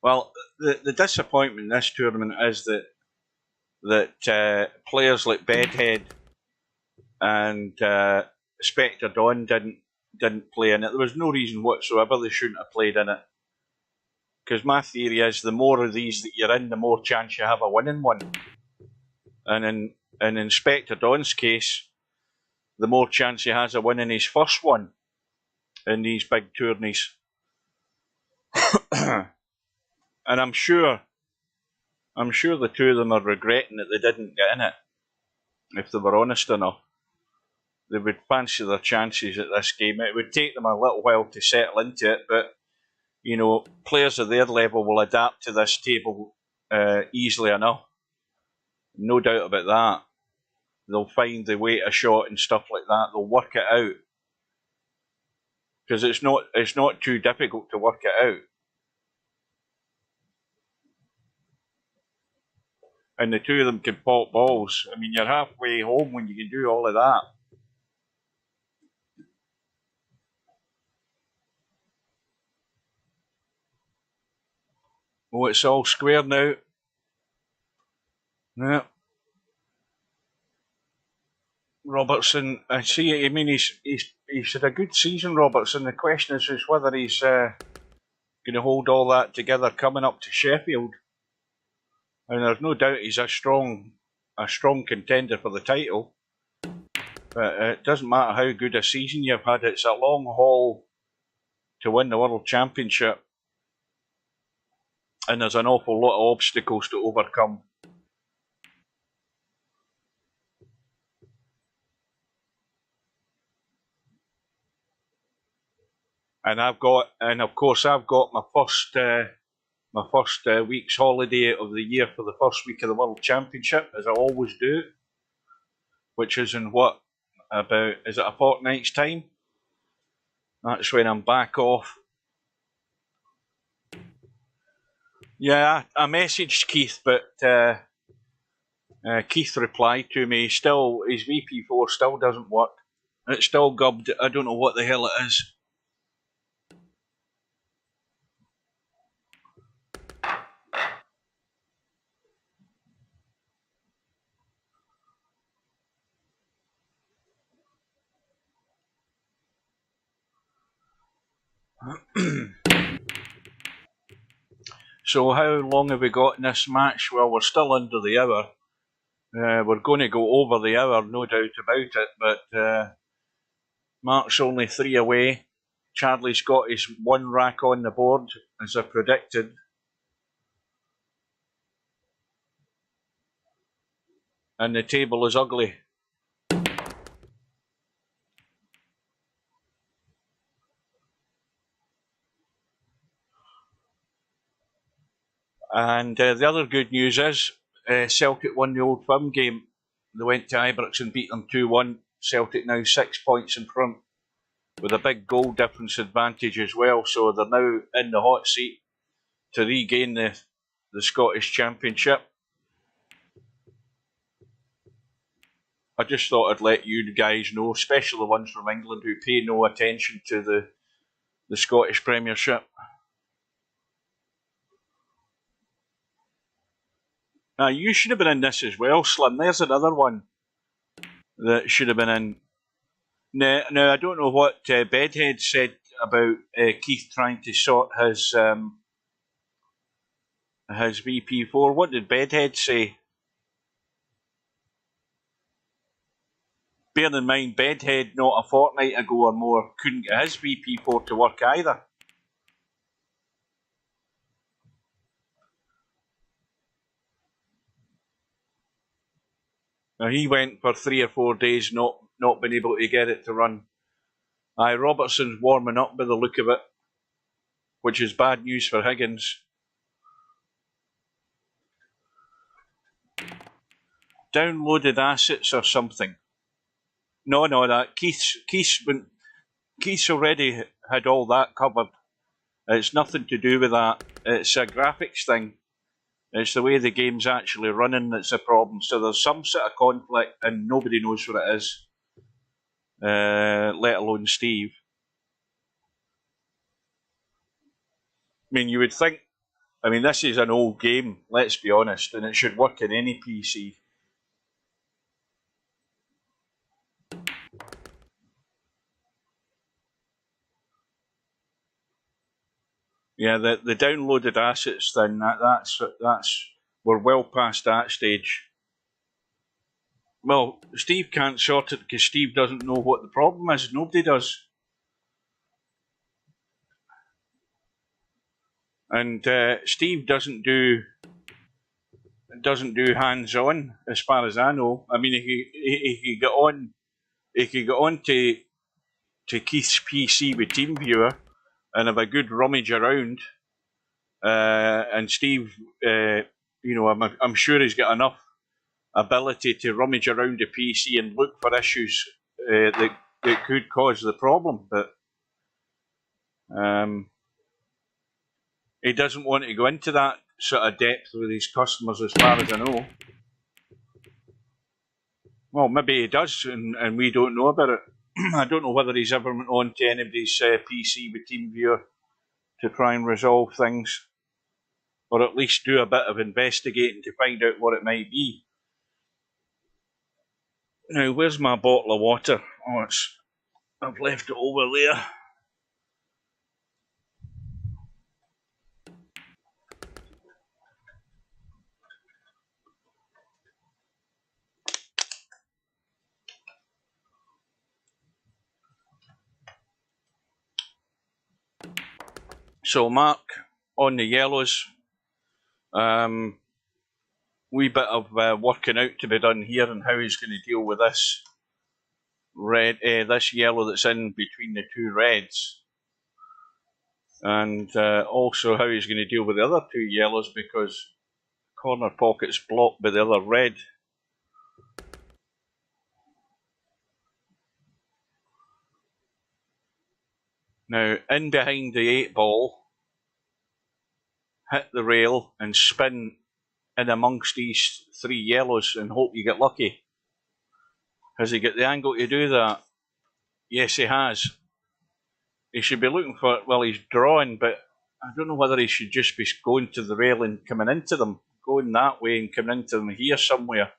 Speaker 1: Well, the disappointment in this tournament is that players like Bedhead and Spectre Dawn didn't play in it. There was no reason whatsoever they shouldn't have played in it. Because my theory is the more of these that you're in, the more chance you have of winning one. And in Spectre Dawn's case, the more chance he has of winning his first one in these big tourneys. And I'm sure the two of them are regretting that they didn't get in it. If they were honest enough, they would fancy their chances at this game. It would take them a little while to settle into it, but you know, players of their level will adapt to this table easily enough. No doubt about that. They'll find the way to shot and stuff like that. They'll work it out because it's not too difficult to work it out. And the two of them can pop balls. I mean, you're halfway home when you can do all of that. Oh, it's all square now. Yeah. Robertson, I see. I mean, he's had a good season, Robertson. The question is whether he's going to hold all that together coming up to Sheffield. And there's no doubt he's a strong contender for the title. But it doesn't matter how good a season you've had. It's a long haul to win the World Championship. And there's an awful lot of obstacles to overcome. And of course, I've got my first week's holiday of the year for the first week of the World Championship, as I always do, which is in is it a fortnight's time? That's when I'm back off. Yeah, I messaged Keith, but Keith replied to me, his VP4 still doesn't work. It's still gubbed. I don't know what the hell it is. So how long have we got in this match? Well, we're still under the hour. We're going to go over the hour, no doubt about it, but Mark's only 3 away. Charlie's got his 1 rack on the board, as I predicted. And the table is ugly. And the other good news is Celtic won the Old Firm game. They went to Ibrox and beat them 2-1. Celtic now 6 points in front, with a big goal difference advantage as well. So they're now in the hot seat to regain the Scottish Championship. I just thought I'd let you guys know, especially the ones from England who pay no attention to the Scottish Premiership. Now, you should have been in this as well, Slim. There's another one that should have been in. Now I don't know what Bedhead said about Keith trying to sort his VP4. What did Bedhead say? Bear in mind, Bedhead not a fortnight ago or more couldn't get his VP4 to work either. Now, he went for 3 or 4 days not been able to get it to run. Aye, Robertson's warming up by the look of it, which is bad news for Higgins. Downloaded assets or something. No, that Keith's already had all that covered. It's nothing to do with that. It's a graphics thing. It's the way the game's actually running that's a problem. So there's some sort of conflict and nobody knows what it is, let alone Steve. I mean, you would think, this is an old game, let's be honest, and it should work in any PC. Yeah, the downloaded assets thing, that's we're well past that stage. Well, Steve can't sort it because Steve doesn't know what the problem is. Nobody does. And Steve doesn't do hands-on, as far as I know. I mean, he could get on to Keith's PC with TeamViewer and have a good rummage around. And Steve, I'm sure he's got enough ability to rummage around the PC and look for issues that could cause the problem, but he doesn't want to go into that sort of depth with his customers, as far as I know. Well, maybe he does, and we don't know about it. I don't know whether he's ever went on to anybody's PC with TeamViewer to try and resolve things, or at least do a bit of investigating to find out what it might be. Now, where's my bottle of water? Oh, I've left it over there. So Mark, on the yellows, wee bit of working out to be done here and how he's going to deal with this red, this yellow that's in between the two reds, and also how he's going to deal with the other two yellows because corner pocket's blocked by the other red. Now, in behind the 8 ball, hit the rail and spin in amongst these 3 yellows and hope you get lucky. Has he got the angle to do that? Yes, he has. He should be looking for, well, he's drawing, but I don't know whether he should just be going to the rail and coming into them, going that way and coming into them here somewhere.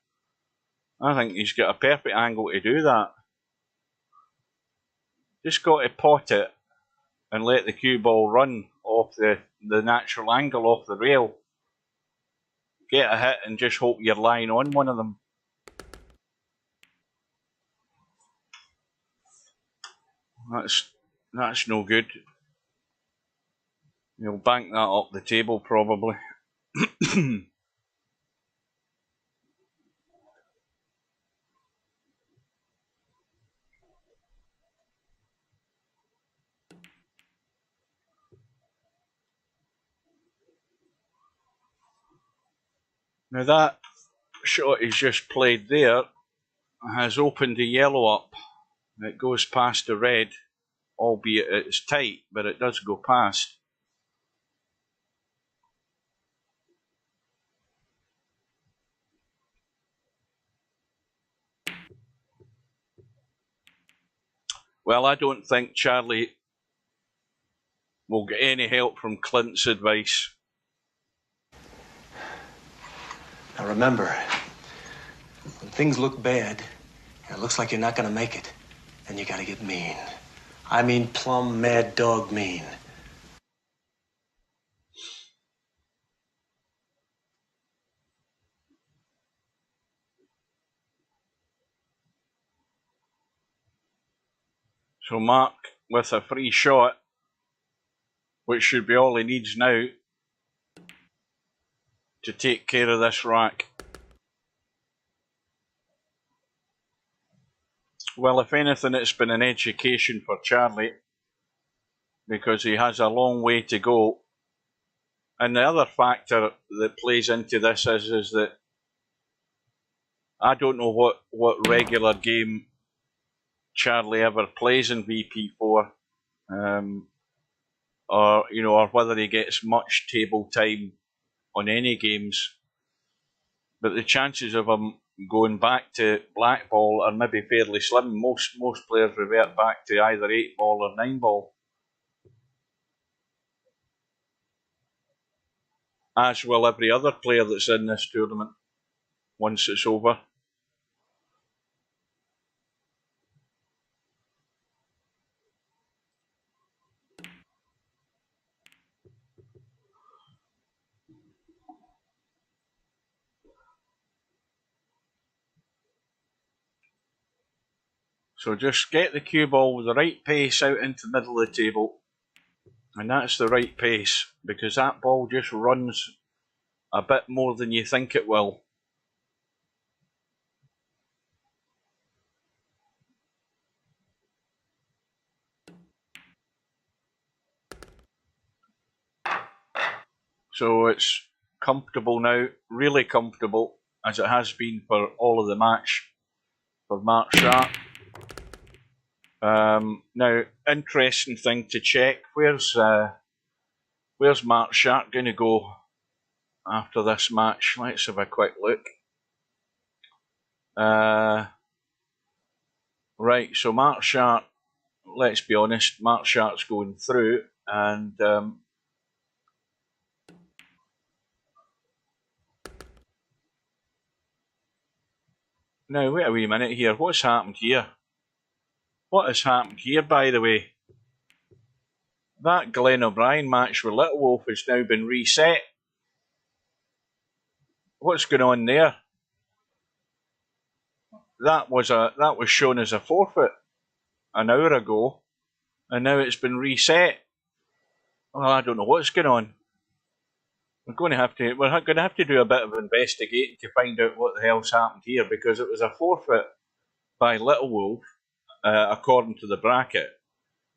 Speaker 1: I think he's got a perfect angle to do that. Just got to pot it and let the cue ball run off the natural angle off the rail. Get a hit and just hope you're lying on one of them. That's no good. You'll bank that up the table probably. Now that shot he's just played there has opened the yellow up. It goes past the red, albeit it's tight, but it does go past. Well, I don't think Charlie will get any help from Clint's advice.
Speaker 2: Now remember, when things look bad, and it looks like you're not gonna make it, then you gotta get mean. I mean plumb mad dog mean.
Speaker 1: So Mark with a free shot, which should be all he needs now to take care of this rack. Well, if anything, it's been an education for Charlie because he has a long way to go. And the other factor that plays into this is that I don't know what regular game Charlie ever plays in VP4, or whether he gets much table time on any games. But the chances of him going back to black ball are maybe fairly slim. Most players revert back to either 8 ball or 9 ball, as will every other player that's in this tournament once it's over. So just get the cue ball with the right pace out into the middle of the table, and that's the right pace because that ball just runs a bit more than you think it will. So it's comfortable now, really comfortable, as it has been for all of the match for MarkShark. Now, interesting thing to check, where's MarkShark going to go after this match? Let's have a quick look. Right, so MarkShark, let's be honest, MarkShark's going through, and now wait a wee minute here, what's happened here? What has happened here, by the way? That Glenn O'Brien match with Little Wolf has now been reset. What's going on there? That was shown as a forfeit an hour ago, and now it's been reset. Well, I don't know what's going on. We're going to have to do a bit of investigating to find out what the hell's happened here, because it was a forfeit by Little Wolf, according to the bracket,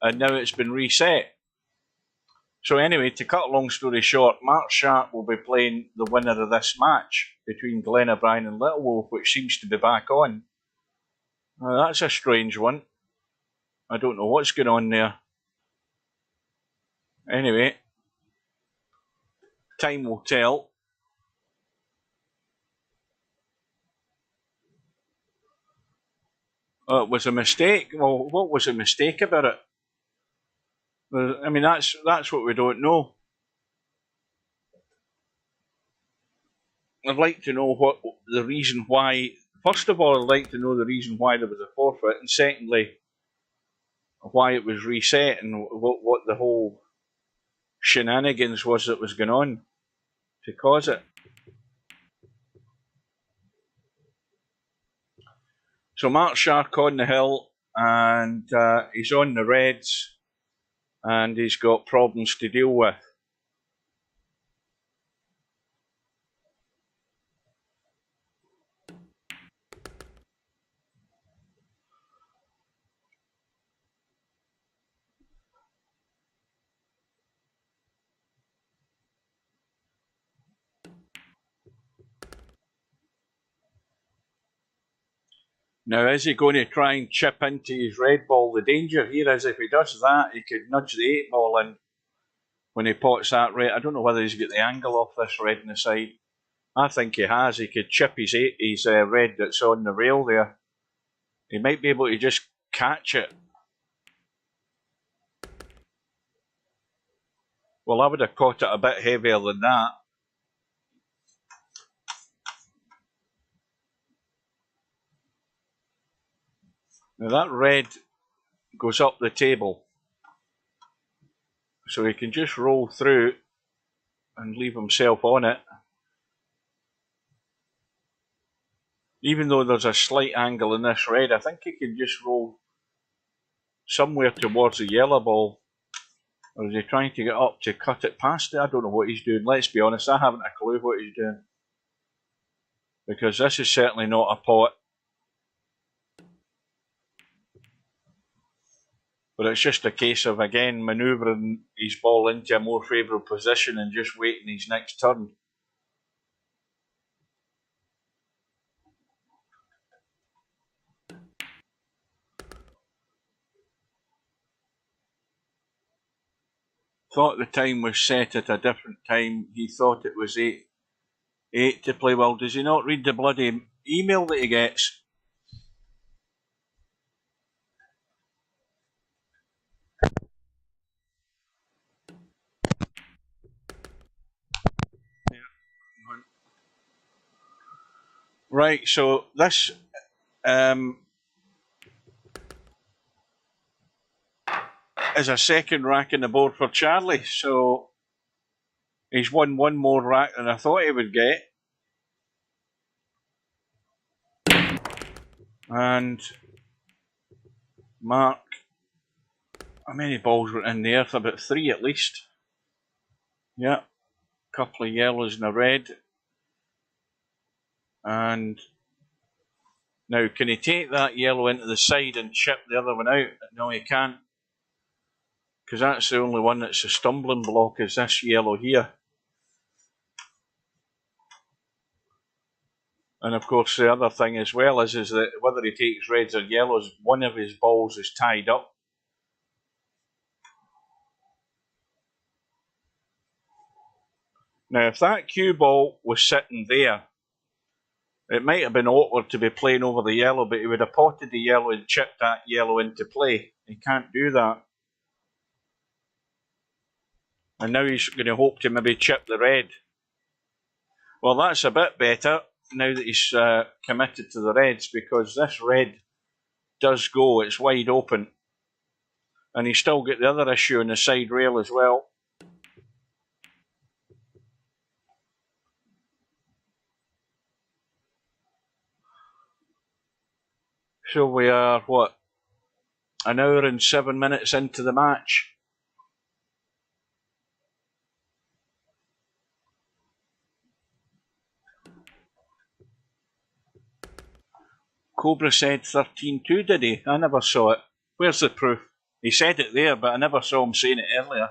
Speaker 1: and now it's been reset. So anyway, to cut a long story short, MarkShark will be playing the winner of this match between Glenn O'Brien and Little Wolf, which seems to be back on. Well, that's a strange one. I don't know what's going on there. Anyway, time will tell. It was a mistake. Well, what was a mistake about it? I mean, that's what we don't know. I'd like to know what the reason why. First of all, I'd like to know the reason why there was a forfeit, and secondly, why it was reset and what the whole shenanigans was that was going on to cause it. So MarkShark on the hill, and he's on the Reds, and he's got problems to deal with. Now, is he going to try and chip into his red ball? The danger here is if he does that, he could nudge the 8 ball in when he pots that red. I don't know whether he's got the angle off this red in the side. I think he has. He could chip his red that's on the rail there. He might be able to just catch it. Well, I would have caught it a bit heavier than that. Now that red goes up the table, so he can just roll through and leave himself on it. Even though there's a slight angle in this red, I think he can just roll somewhere towards the yellow ball. Or is he trying to get up to cut it past it? I don't know what he's doing. Let's be honest, I haven't a clue what he's doing. Because this is certainly not a pot. But it's just a case of, again, manoeuvring his ball into a more favourable position and just waiting his next turn. Thought the time was set at a different time. He thought it was 8 to play. Well, does he not read the bloody email that he gets? Right, so this is a second rack in the board for Charlie. So he's won one more rack than I thought he would get. And Mark, how many balls were in there? About 3 at least. Yeah, a couple of yellows and a red. And now, can he take that yellow into the side and chip the other one out? No, he can't. Because that's the only one that's a stumbling block, is this yellow here. And of course, the other thing as well is that whether he takes reds or yellows, one of his balls is tied up. Now, if that cue ball was sitting there, it might have been awkward to be playing over the yellow, but he would have potted the yellow and chipped that yellow into play. He can't do that. And now he's going to hope to maybe chip the red. Well, that's a bit better now that he's committed to the reds, because this red does go. It's wide open. And he's still got the other issue on the side rail as well. So we are, what, an hour and 7 minutes into the match. Cobra said 13-2, did he? I never saw it. Where's the proof? He said it there, but I never saw him saying it earlier.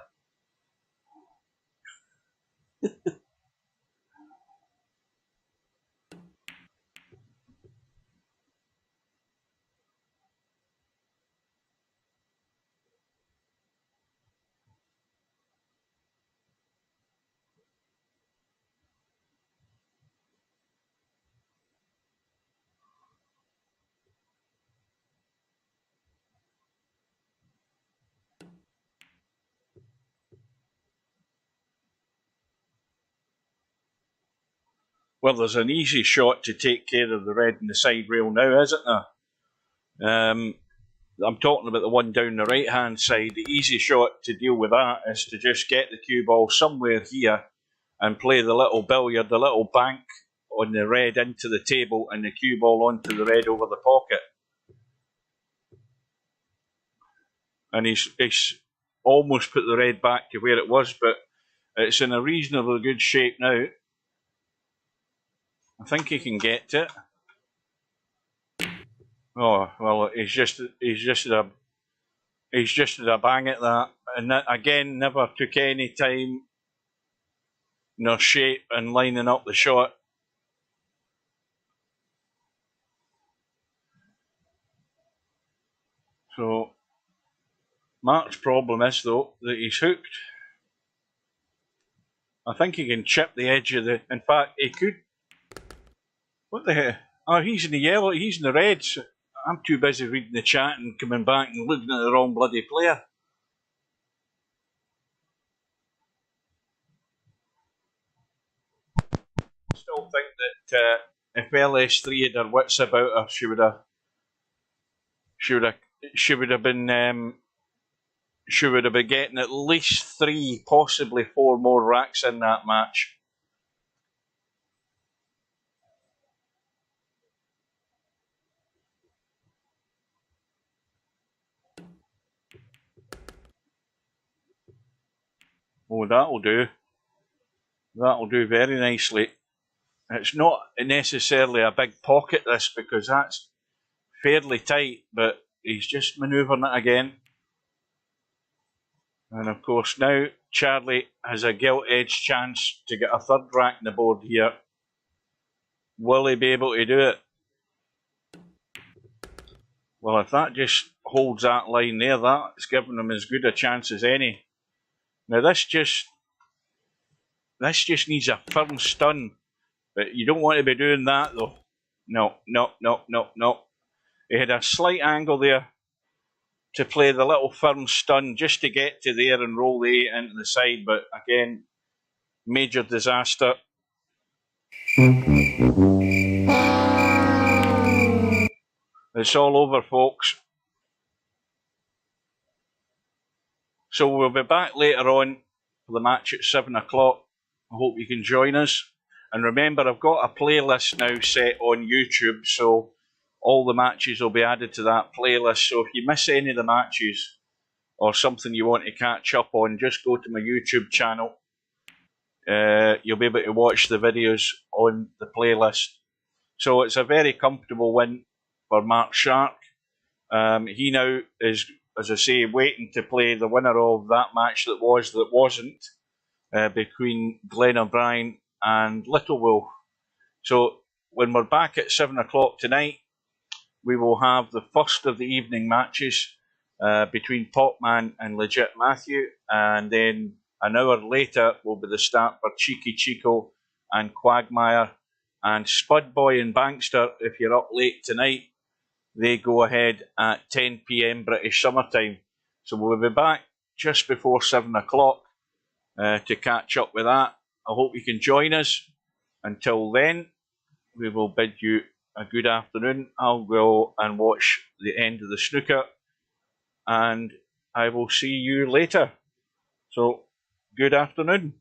Speaker 1: Well, there's an easy shot to take care of the red in the side rail now, isn't there? I'm talking about the one down the right-hand side. The easy shot to deal with that is to just get the cue ball somewhere here and play the little billiard, the little bank on the red into the table and the cue ball onto the red over the pocket. And he's almost put the red back to where it was, but it's in a reasonably good shape now. I think he can get to it. Oh well, he's just had a bang at that, and that again never took any time nor shape in lining up the shot. So Mark's problem is though that he's hooked. I think he can chip the edge of the. In fact, he could. What the hell? Oh, he's in the yellow. He's in the reds. I'm too busy reading the chat and coming back and looking at the wrong bloody player. I still think that if LS3 had her wits about her, she would have been getting at least 3, possibly 4 more racks in that match. Oh, that'll do. That'll do very nicely. It's not necessarily a big pocket, this, because that's fairly tight, but he's just manoeuvring it again. And of course now Charlie has a gilt-edged chance to get a third rack on the board here. Will he be able to do it? Well, if that just holds that line there, that's giving him as good a chance as any. Now this just needs a firm stun, but you don't want to be doing that though. No. He had a slight angle there to play the little firm stun just to get to there and roll the 8 into the side, but again, major disaster. It's all over, folks. So we'll be back later on for the match at 7 o'clock. I hope you can join us. And remember, I've got a playlist now set on YouTube, so all the matches will be added to that playlist. So if you miss any of the matches or something you want to catch up on, just go to my YouTube channel. You'll be able to watch the videos on the playlist. So it's a very comfortable win for MarkShark. He now is, as I say, waiting to play the winner of that match that wasn't between Glenn O'Brien and Little Wolf. So when we're back at 7 o'clock tonight, we will have the first of the evening matches between Popman and Legit Matthew, and then an hour later will be the start for Cheeky Chico and Quagmire, and Spudboy and Bankster, if you're up late tonight, they go ahead at 10 PM British summertime. So we'll be back just before 7 o'clock to catch up with that. I hope you can join us. Until then, we will bid you a good afternoon. I'll go and watch the end of the snooker, and I will see you later. So, good afternoon.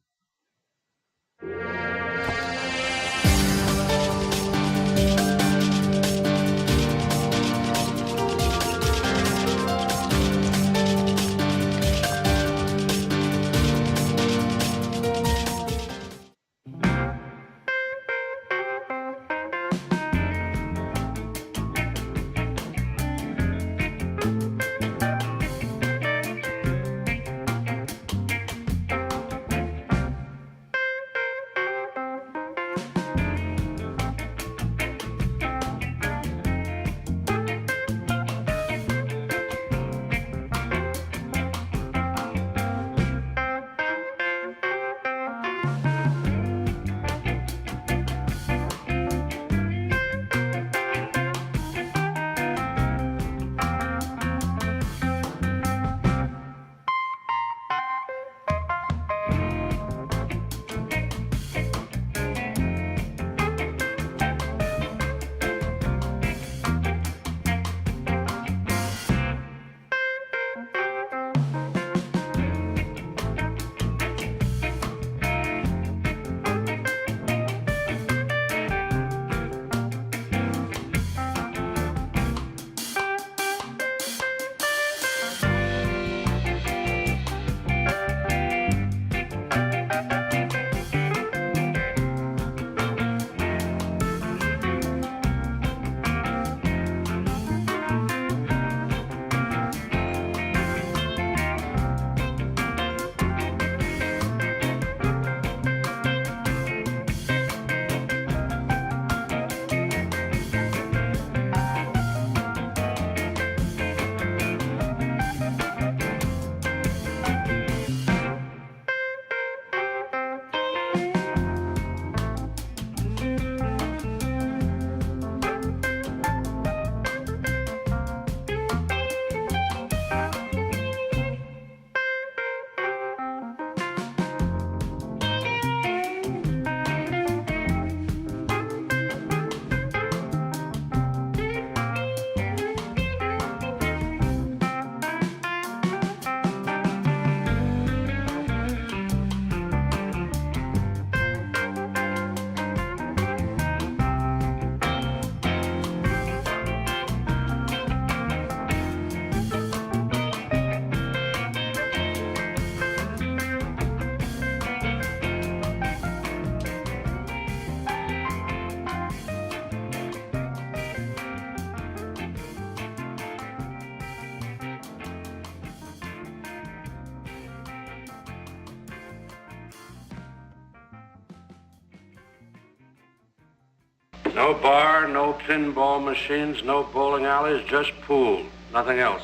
Speaker 3: No bar, no pinball machines, no bowling alleys, just pool. Nothing else.